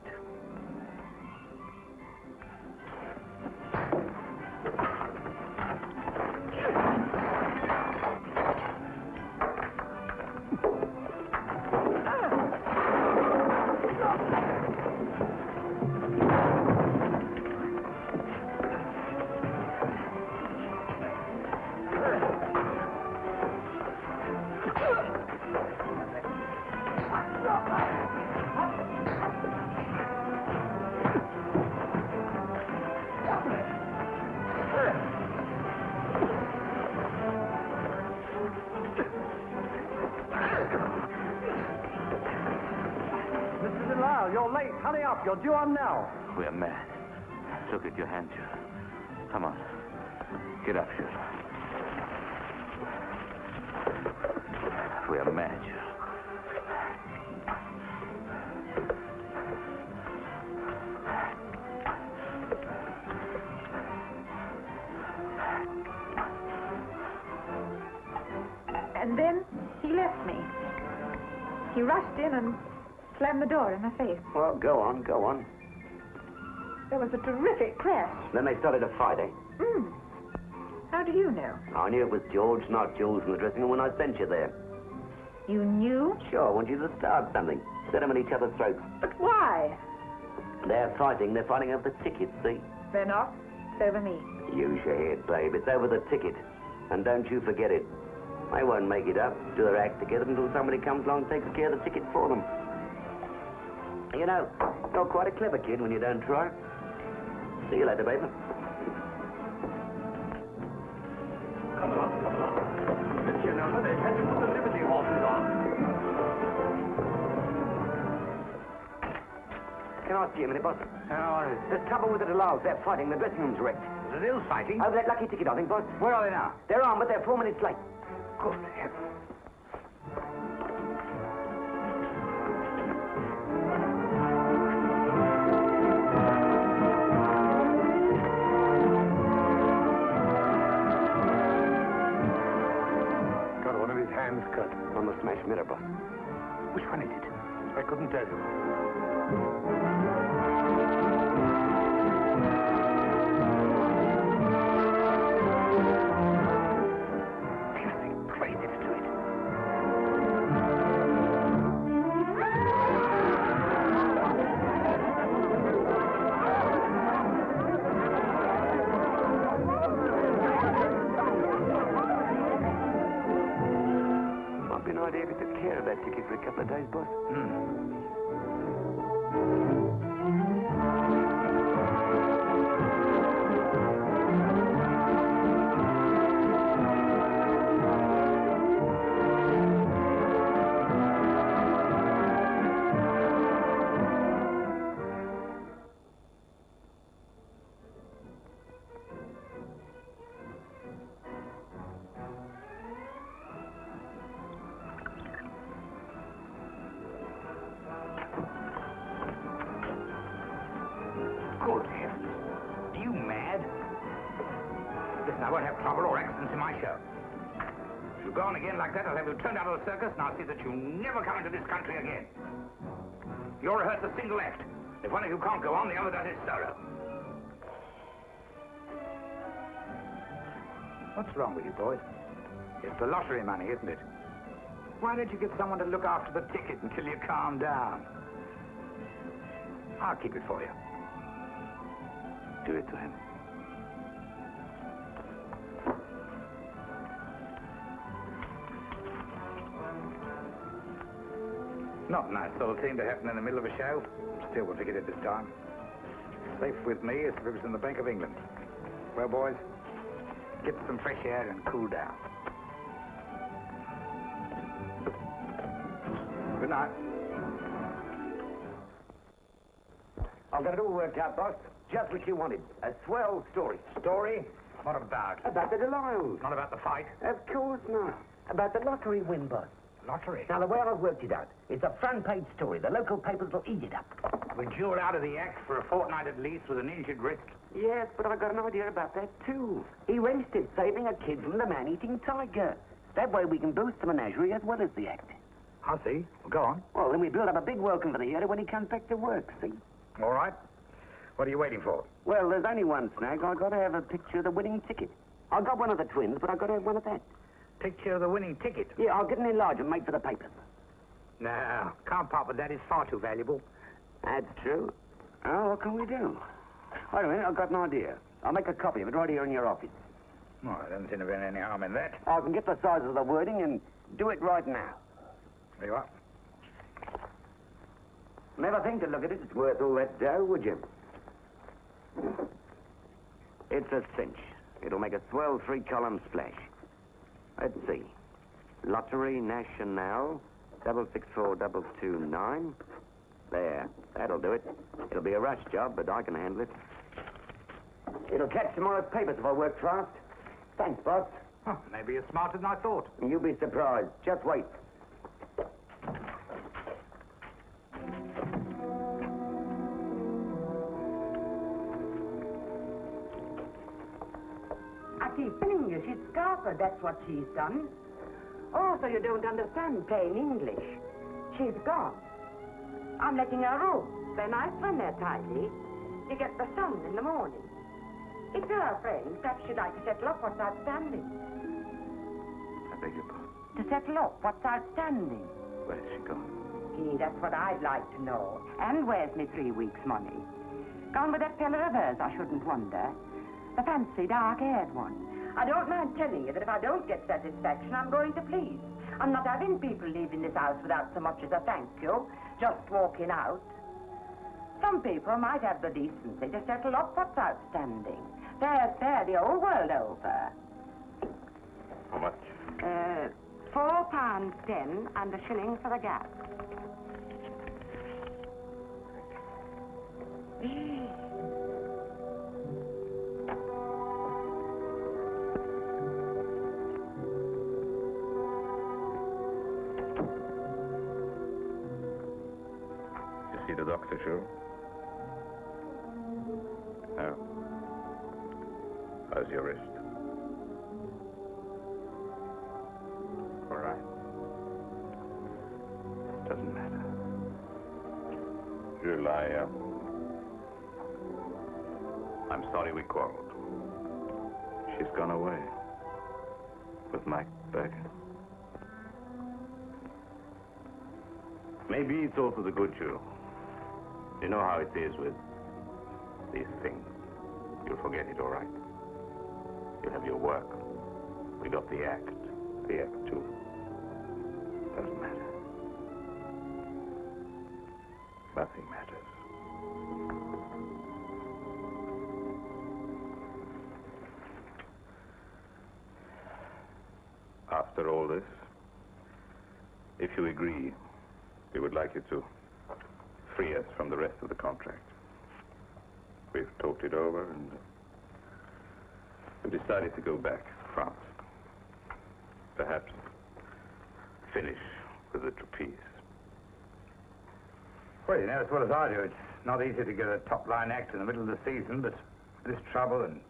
You're late. Hurry up. You're due on now. We're mad. Look at your hand, Jill. Come on. Get up, Jill. We're mad, Jill. And then he left me. He rushed in and slammed the door in my face. Well, go on, go on. There was a terrific crash. Then they started a fight, eh? How do you know? I knew it was George, not Jules, in the dressing room when I sent you there. You knew? Sure, I want you to start something. Set them at each other's throats. But why? They're fighting over the tickets, see? They're not. It's over me. Use your head, babe. It's over the ticket. And don't you forget it. They won't make it up, do their act together until somebody comes along and takes care of the ticket for them. You know, you're quite a clever kid when you don't try. See you later, baby. Come on. You know, they've had to put the Liberty horses on. Can I see a minute, boss? There's trouble with the Delisles. They're fighting. The dressing room's wrecked. The Lil fighting? Over that lucky ticket, I think, boss. Where are they now? They're on, but they're 4 minutes late. Good heavens. Got one of his hands cut. On the smashed mirror, boss. Which one is it? I couldn't tell you. Crazy to do it. that ticket for a couple of days, boss? Good heavens. Are you mad? Listen, I won't have trouble or accidents in my show. If you go on again like that, I'll have you turned out of the circus, and I'll see that you never come into this country again. You'll rehearse a single act. If one of you can't go on, the other does his solo. What's wrong with you, boys? It's the lottery money, isn't it? Why don't you get someone to look after the ticket until you calm down? I'll keep it for you. Do it to him. Not a nice little thing to happen in the middle of a show. Still, we'll forget it this time. Safe with me as if it was in the Bank of England. Well, boys, get some fresh air and cool down. Good night. I've got it all worked out, boss. Just what you wanted. A swell story. Story? What about? About the Delisles. Not about the fight? Of course not. About the lottery win, boss. Lottery? Now, the way I've worked it out, it's a front-page story. The local papers will eat it up. We're due out of the act for a fortnight at least with an injured wrist. Yes, but I got an idea about that, too. He rested saving a kid from the man-eating tiger. That way we can boost the menagerie as well as the act. I see. Well, go on. Well, then we build up a big welcome for the hero when he comes back to work, see? All right. What are you waiting for? Well, there's only one snag. I've got to have a picture of the winning ticket. I got one of the twins, but I've got to have one of that. Picture of the winning ticket? Yeah, I'll get an enlargement made for the papers. No, can't part with that. It's far too valuable. That's true. Oh, what can we do? Wait a minute, I've got an idea. I'll make a copy of it right here in your office. Well, I don't seem to be any harm in that. I can get the size of the wording and do it right now. There you are. Never think to look at it. It's worth all that dough, would you? It's a cinch. It'll make a swell three-column splash. Let's see. Lottery Nationale, 664229. There, that'll do it. It'll be a rush job, but I can handle it. It'll catch tomorrow's papers if I work fast. Thanks, boss. Huh, maybe you're smarter than I thought. You'll be surprised. Just wait. I keep telling you, she's scarper. That's what she's done. Oh, so you don't understand plain English. She's gone. I'm letting her room. They're nice when they're tidy. You get the sun in the morning. If you're a friend, perhaps you'd like to settle up what's outstanding. I beg your pardon. To settle up what's outstanding. Where's she gone? Gee, that's what I'd like to know. And where's me 3 weeks' money? Gone with that fella of hers, I shouldn't wonder. The fancy dark-haired one. I don't mind telling you that if I don't get satisfaction, I'm going to please. I'm not having people leaving this house without so much as a thank you, just walking out. Some people might have the decency to settle up what's outstanding. Fair, the whole world over. How much? £4.10 and a shilling for the gas. You see the doctor, sure? No. How's your wrist? All right. Doesn't matter. Jules, I'm sorry we quarreled. She's gone away. With Mike Berger. Maybe it's all for the good, Jules. You know how it is with these things. You'll forget it, all right? You'll have your work. We got the act. The act, too. Doesn't matter. Nothing matters. After all this, if you agree, we would like you to free us from the rest of the contract. We've talked it over and we've decided to go back to France. Perhaps finish with the trapeze. Well, you know as well as I do, it's not easy to get a top-line act in the middle of the season, but this trouble and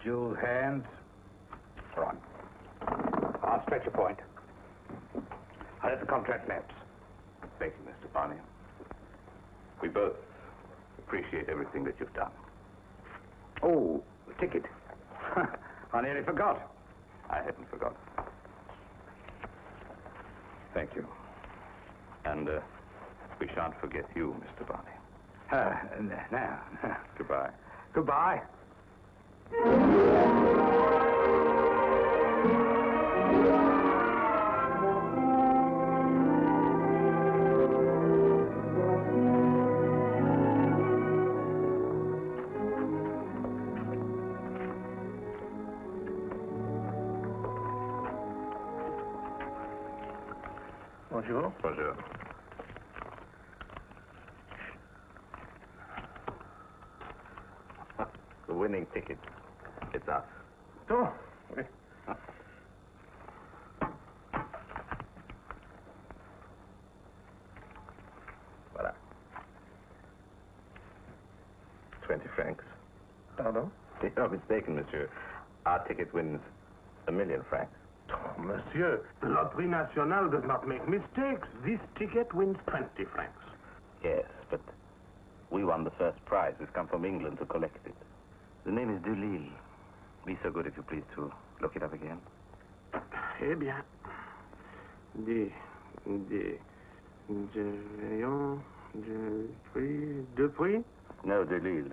Jules' hands... All right. I'll stretch a point. I'll let the contract lapse. Thank you, Mr. Barney. We both appreciate everything that you've done. Oh, the ticket. I nearly forgot. I hadn't forgotten. Thank you. And we shan't forget you, Mr. Barney. Now. Goodbye. Goodbye. Bonjour. Bonjour. The winning ticket. It's us. Oh, oui. Voilà. 20 francs. Pardon? You're mistaken, monsieur. Our ticket wins 1,000,000 francs. Oh, monsieur, the Loterie Nationale does not make mistakes. This ticket wins 20 francs. Yes, but we won the first prize. We've come from England to collect it. The name is Delille. Be so good, if you please, to look it up again. Eh bien. Dupuis? No, Delille.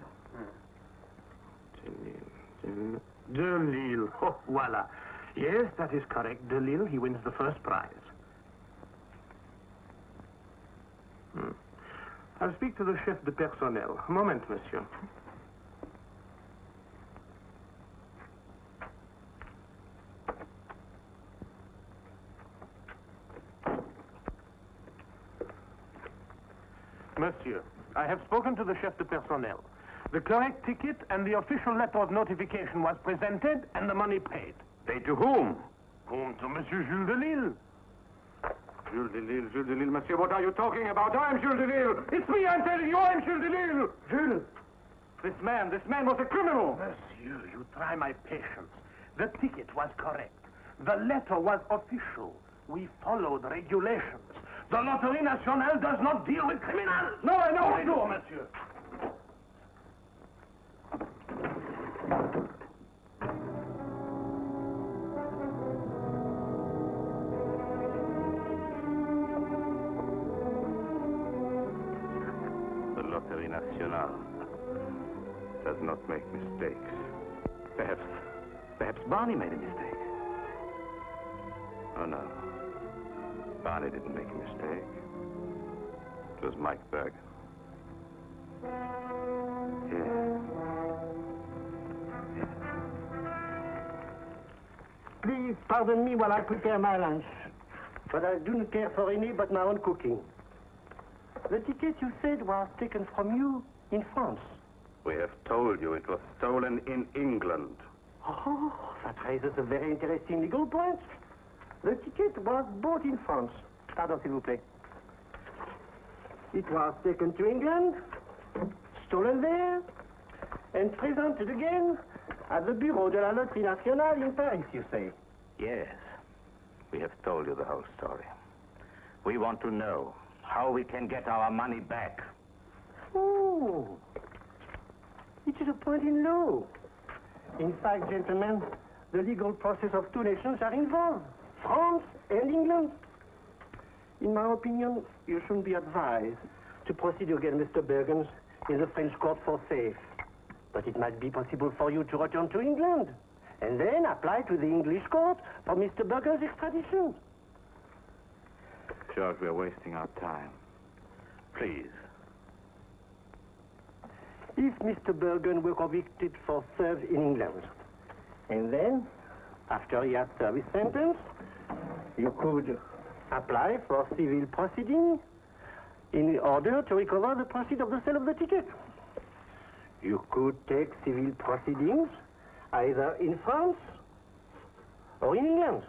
Delille. Oh, voila. Yes, that is correct. Delille, he wins the first prize. I'll speak to the chef de personnel. A moment, monsieur. Monsieur, I have spoken to the chef de personnel. The correct ticket and the official letter of notification was presented and the money paid. Paid to whom? Whom? To Monsieur Jules Delille. Jules Delisle, monsieur, what are you talking about? I'm Jules Delisle. It's me, I'm telling you, I'm Jules Delisle. Jules, this man was a criminal. Monsieur, you try my patience. The ticket was correct. The letter was official. We followed regulations. The Loterie Nationale does not deal with criminals. No, I know I do. monsieur. The Loterie Nationale does not make mistakes. Perhaps Barney made a mistake. Oh, no. Barney didn't make a mistake. It was Mike Bergen. Please pardon me while I prepare my lunch. But I do not care for any but my own cooking. The ticket you said was taken from you in France. We have told you it was stolen in England. Oh, that raises a very interesting legal point. The ticket was bought in France. Pardon, s'il vous plaît. It was taken to England, stolen there, and presented again at the Bureau de la Loterie Nationale in Paris, you say? Yes. We have told you the whole story. We want to know how we can get our money back. Oh, it is a point in law. In fact, gentlemen, the legal process of two nations are involved, France and England. In my opinion, you shouldn't be advised to proceed against Mr. Bergens in the French court for safe. But it might be possible for you to return to England and then apply to the English court for Mr. Bergens' extradition. George, we're wasting our time. Please. If Mr. Bergen were convicted for serves in England, and then, after he had served his sentence, you could apply for civil proceeding in order to recover the proceeds of the sale of the ticket. You could take civil proceedings either in France or in England.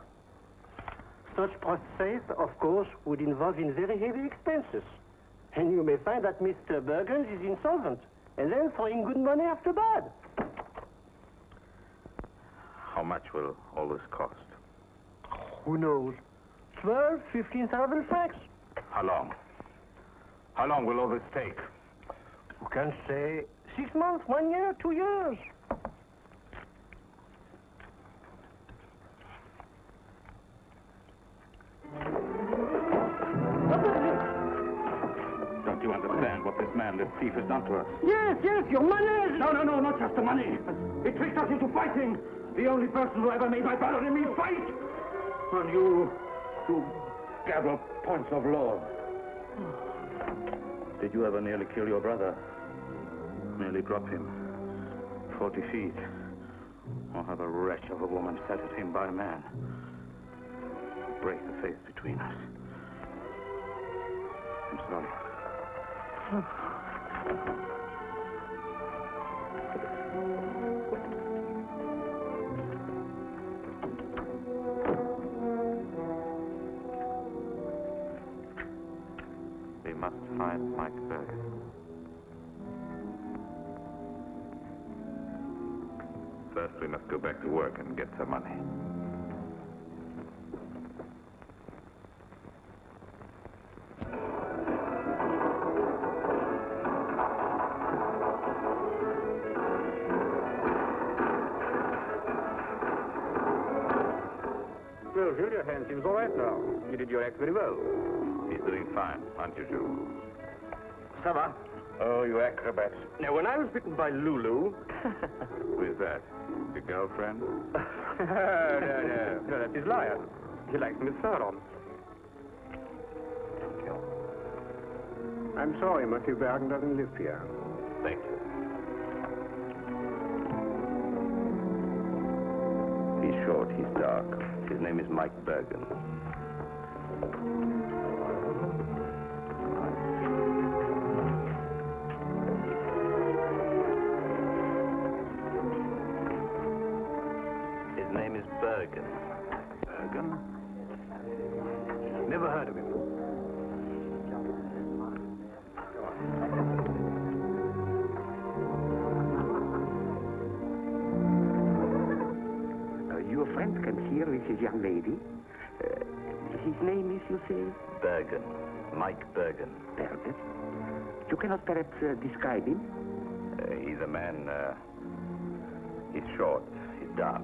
Such process, of course, would involve in very heavy expenses. And you may find that Mr. Bergen is insolvent, and then throwing good money after bad. How much will all this cost? Who knows? 12, 15,000 francs. How long? How long will all this take? You can say 6 months, 1 year, 2 years. Don't you understand what this man, this thief, has done to us? Yes, your money! No, not just the money. He tricked us into fighting. The only person who ever made my brother and me fight. And you gather points of law. Did you ever nearly kill your brother? Nearly drop him 40 feet? Or have a wretch of a woman set at him by a man? Break the faith between us. I'm sorry. We must find Mike Bergen. First, we must go back to work and get some money. Well, Jules, your hand seems all right now. You did your act very well. He's doing fine, aren't you, Jules? Ça va? Oh, you acrobat. Now, when I was bitten by Lulu... Who is that? Your girlfriend? No, that's his lion. He likes Miss Furlong. I'm sorry, Monsieur Bergen doesn't live here. Thank you. He's short, he's dark. His name is Mike Bergen. His name is Bergen. Bergen? Never heard of him. Your friend comes here with his young lady. His name is, you say? Bergen. Mike Bergen. Bergen. You cannot perhaps describe him? He's a man, he's short, he's dark.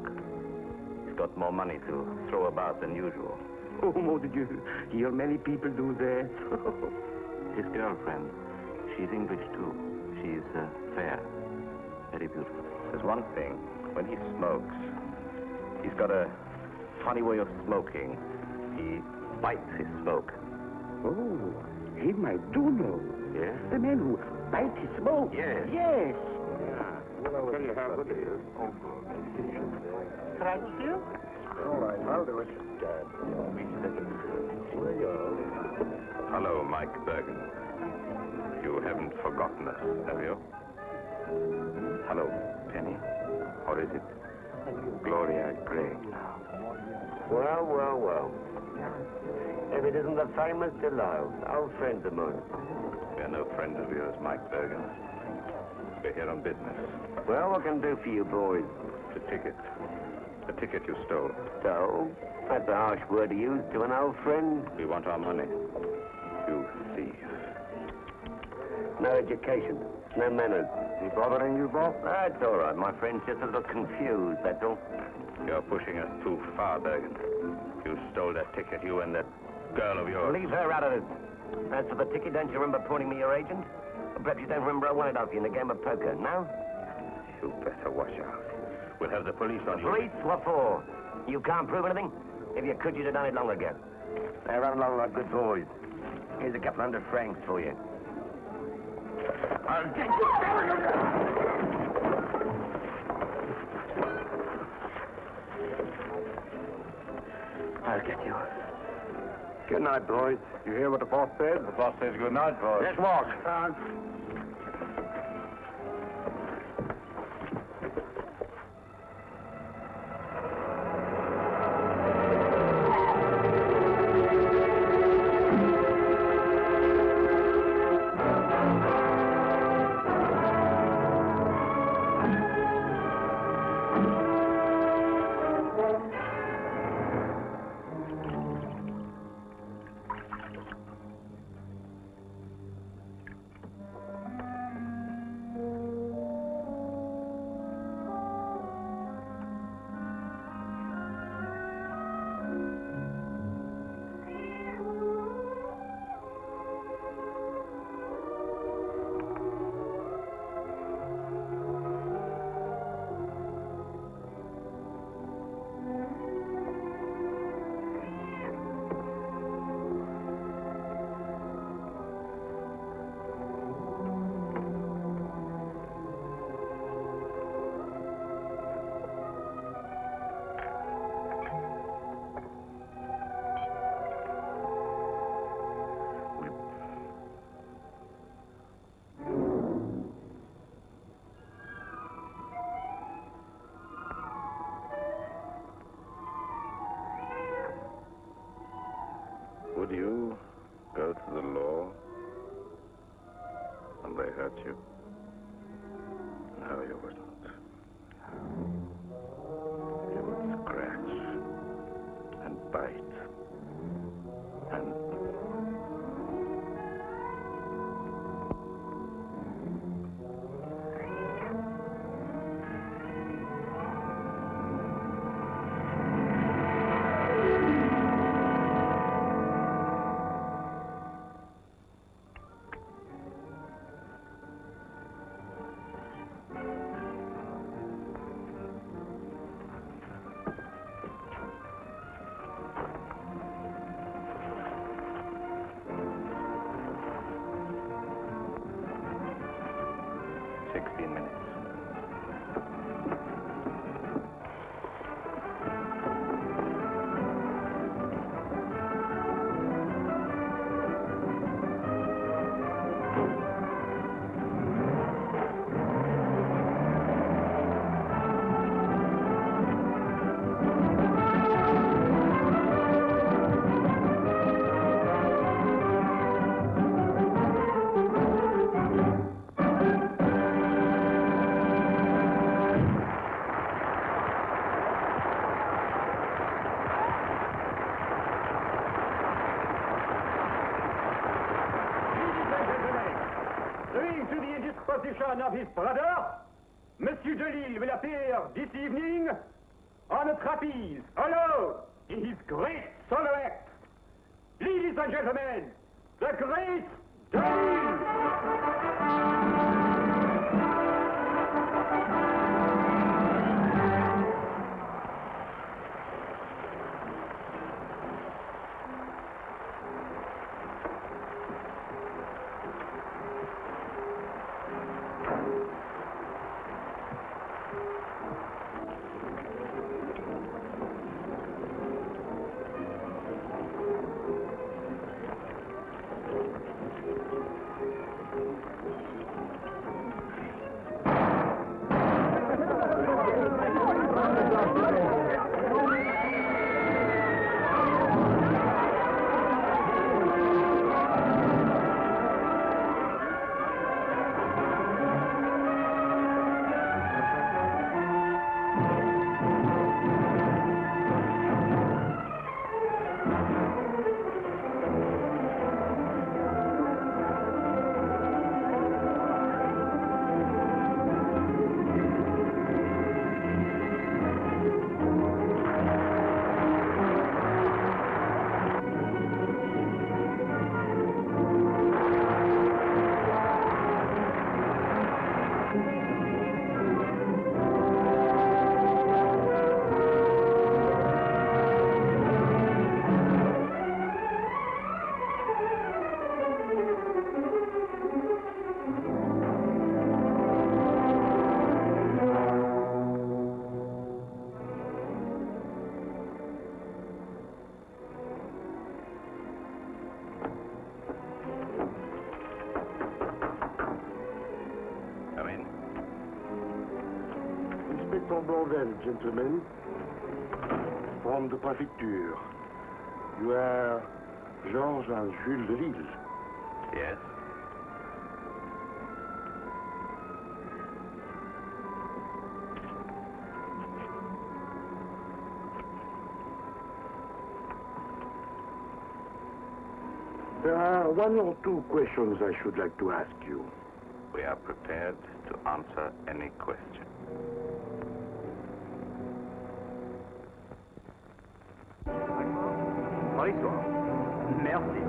He's got more money to throw about than usual. Oh, did you hear many people do that? His girlfriend, she's English too. She's fair, very beautiful. There's one thing, when he smokes, he's got a funny way of smoking. He bites his smoke. Oh, him I do know. Yes? The man who bites his smoke. Yes. Yes. I'll tell you how good it is. Thank you. All right, I'll do it. Hello, Mike Bergen. You haven't forgotten us, have you? Hello, Penny. Or is it Gloria Gray now? Well. If it isn't the famous Delisle, old friend of mine. We are no friends of yours, Mike Bergen. We're here on business. Well, what can I do for you boys? The ticket. The ticket you stole. So, that's a harsh word to use to an old friend. We want our money. You thief. No education, no manners. He bothering you, Bob? That's all right. My friend's just a little confused, that's all. You're pushing us too far, Bergen. You stole that ticket, you and that girl of yours. Leave her out of this. As for the ticket, don't you remember appointing me your agent? Or perhaps you don't remember I won it off you in a game of poker, no? You better watch out. We'll have the police on you. Police? What for? You can't prove anything? If you could, you'd have done it long ago. Now run along like good boys. Here's a couple $100 francs for you. I'll get you. I'll get you. Good night, boys. You hear what the boss said? The boss says good night, boys. Let's walk. Would you go to the law when they hurt you? No, you wouldn't. You would scratch and bite and... Of his brother, Monsieur Delisle will appear this evening on a trapeze, alone, in his great solo act. Ladies and gentlemen, the great Delisle! Bonvel, gentlemen. From the prefecture. You are Georges and Jules de Lille. Yes? There are one or two questions I should like to ask you. We are prepared to answer any question. Bonsoir. Merci.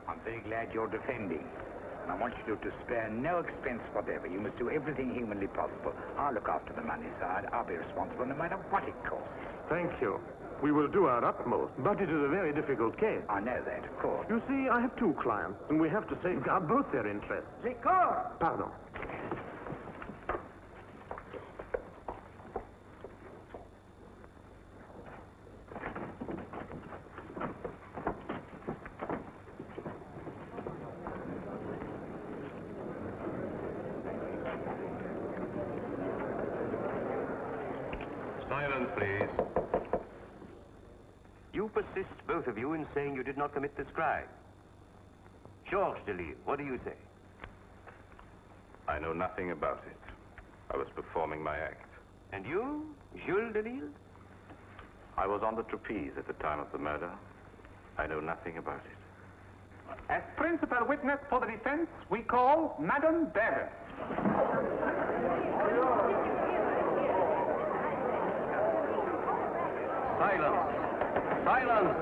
I'm very glad you're defending. And I want you to spare no expense whatever. You must do everything humanly possible. I'll look after the money side. I'll be responsible no matter what it costs. Thank you. We will do our utmost, but it is a very difficult case. I know that, of course. You see, I have two clients, and we have to safeguard both their interests. Liquor! Pardon. Silence, please. You persist, both of you, in saying you did not commit this crime. Georges de Lille, what do you say? I know nothing about it. I was performing my act. And you, Jules de Lille? I was on the trapeze at the time of the murder. I know nothing about it. As principal witness for the defense, we call Madame Bevan. Silence! Silence!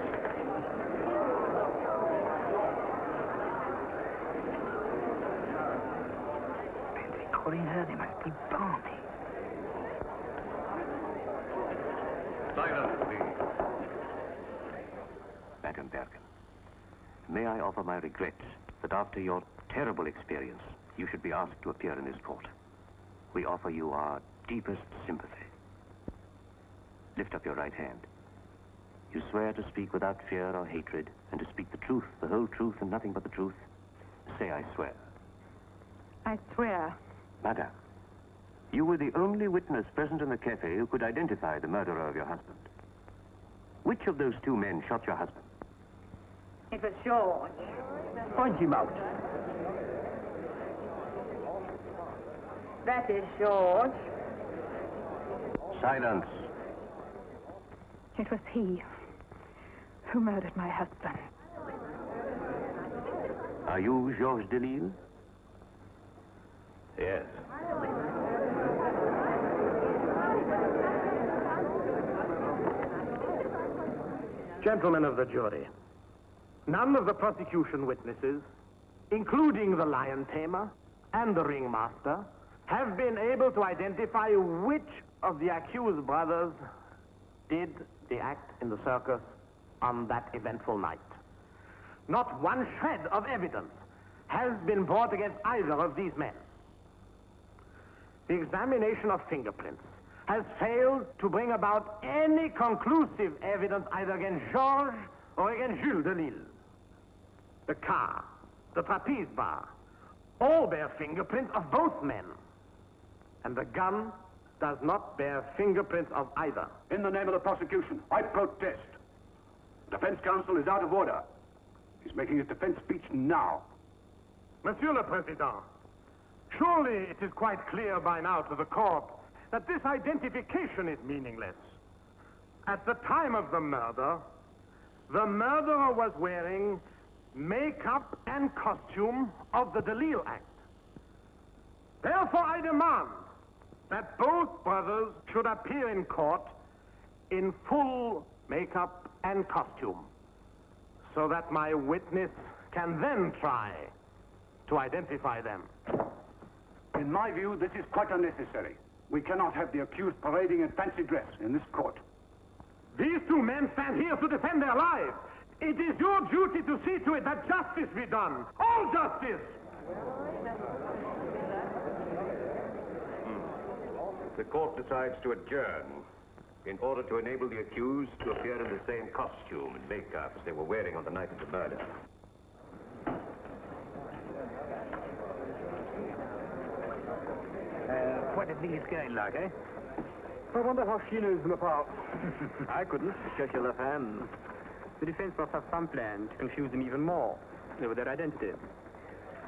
When they calling her, they must be balmy. Silence, please. Madame Bergen, may I offer my regrets that after your terrible experience, you should be asked to appear in this court. We offer you our deepest sympathy. Lift up your right hand. You swear to speak without fear or hatred, and to speak the truth, the whole truth, and nothing but the truth? Say, I swear. I swear. Madame, you were the only witness present in the cafe who could identify the murderer of your husband. Which of those two men shot your husband? It was George. Point him out. That is George. Silence. It was he who murdered my husband. Are you Georges de Lille? Yes. Gentlemen of the jury, none of the prosecution witnesses, including the lion tamer and the ringmaster, have been able to identify which of the accused brothers did the act in the circus on that eventful night. Not one shred of evidence has been brought against either of these men. The examination of fingerprints has failed to bring about any conclusive evidence either against Georges or against Jules de Lille. The car, the trapeze bar, all bear fingerprints of both men. And the gun does not bear fingerprints of either. In the name of the prosecution, I protest. The defense counsel is out of order. He's making his defense speech now. Monsieur le Président, surely it is quite clear by now to the court that this identification is meaningless. At the time of the murderer was wearing makeup and costume of the de Lille act. Therefore, I demand that both brothers should appear in court in full makeup and costume, so that my witness can then try to identify them. In my view, this is quite unnecessary. We cannot have the accused parading in fancy dress in this court. These two men stand here to defend their lives. It is your duty to see to it that justice be done. All justice! The court decides to adjourn in order to enable the accused to appear in the same costume and makeup as they were wearing on the night of the murder. What do you think it's going like, eh? I wonder how she knows them apart. I couldn't. Cherchez la femme. The defense must have some plan to confuse them even more over their identity.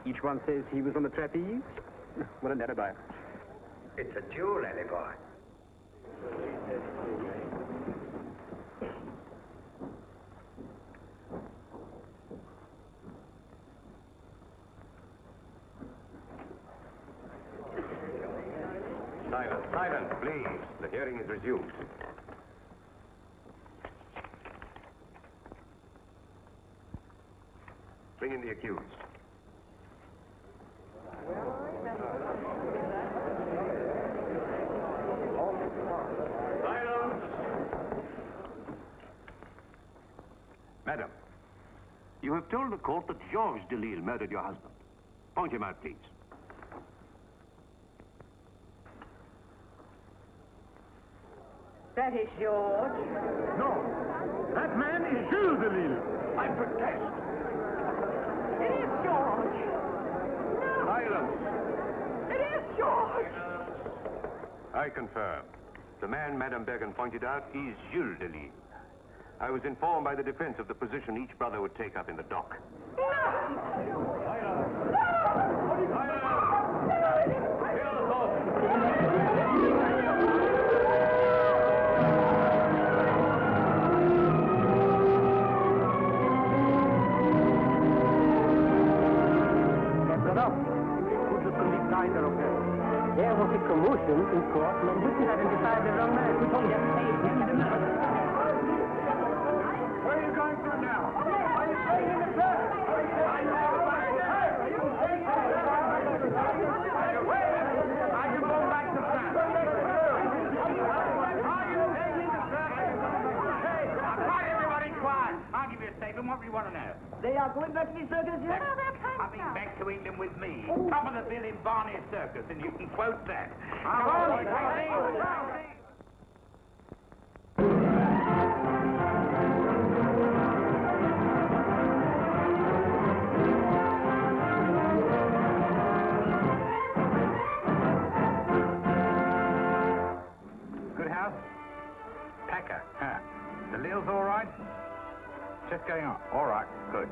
Each one says he was on the trapeze. What an alibi. It's a dual alibi. Silence, silence, please. The hearing is resumed. Bring in the accused. Silence! Madam, you have told the court that Georges Delisle murdered your husband. Point him out, please. That is George. No. That man is Jules Delisle. I protest. It is George. No. Silence. It is George. I confirm. The man Madame Bergen pointed out is Jules Delisle. I was informed by the defense of the position each brother would take up in the dock. There was a commotion in court and witness identified the wrong man who told them to pay him the money. Where are you going to now? Are you staying in the bed? I can go back to France. Are you staying in the bed? Hey, quiet, everybody, quiet. I'll give you a statement. What do you want to know? They are going back to the circus yet? Coming back to England with me. Top of the bill in Barney's Circus, and you can quote that. Good house? Packer. Huh. The Lille's all right? Just going on. All right. Good.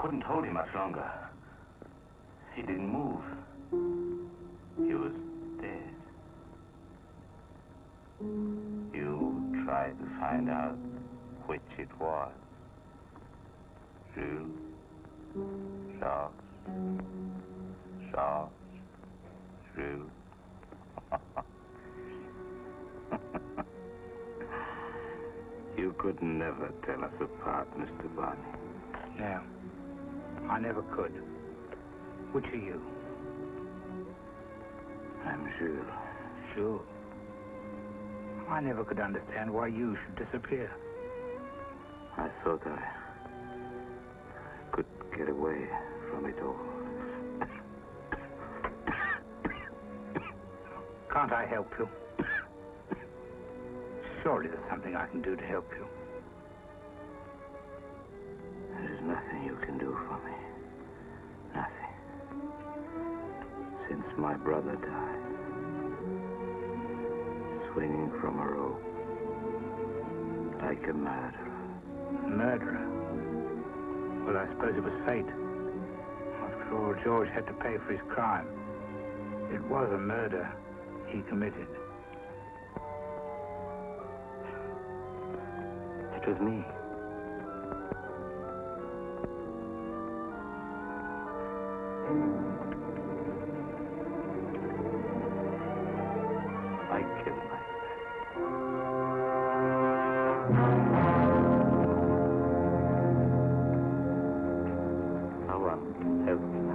couldn't hold him much longer. He didn't move. He was dead. You tried to find out which it was. Jules, Jacques, Jacques, Jules. You could never tell us apart, Mr. Barney. No, I never could. Which are you? I'm Jules. Sure. I never could understand why you should disappear. I thought I could get away from it all. Can't I help you? Surely there's something I can do to help you. There's nothing you can do for me. Nothing. Since my brother died, swinging from a rope, like a murderer. Murderer? Well, I suppose it was fate. After all, George had to pay for his crime. It was a murder he committed. It was me. I killed myself. No one helped me.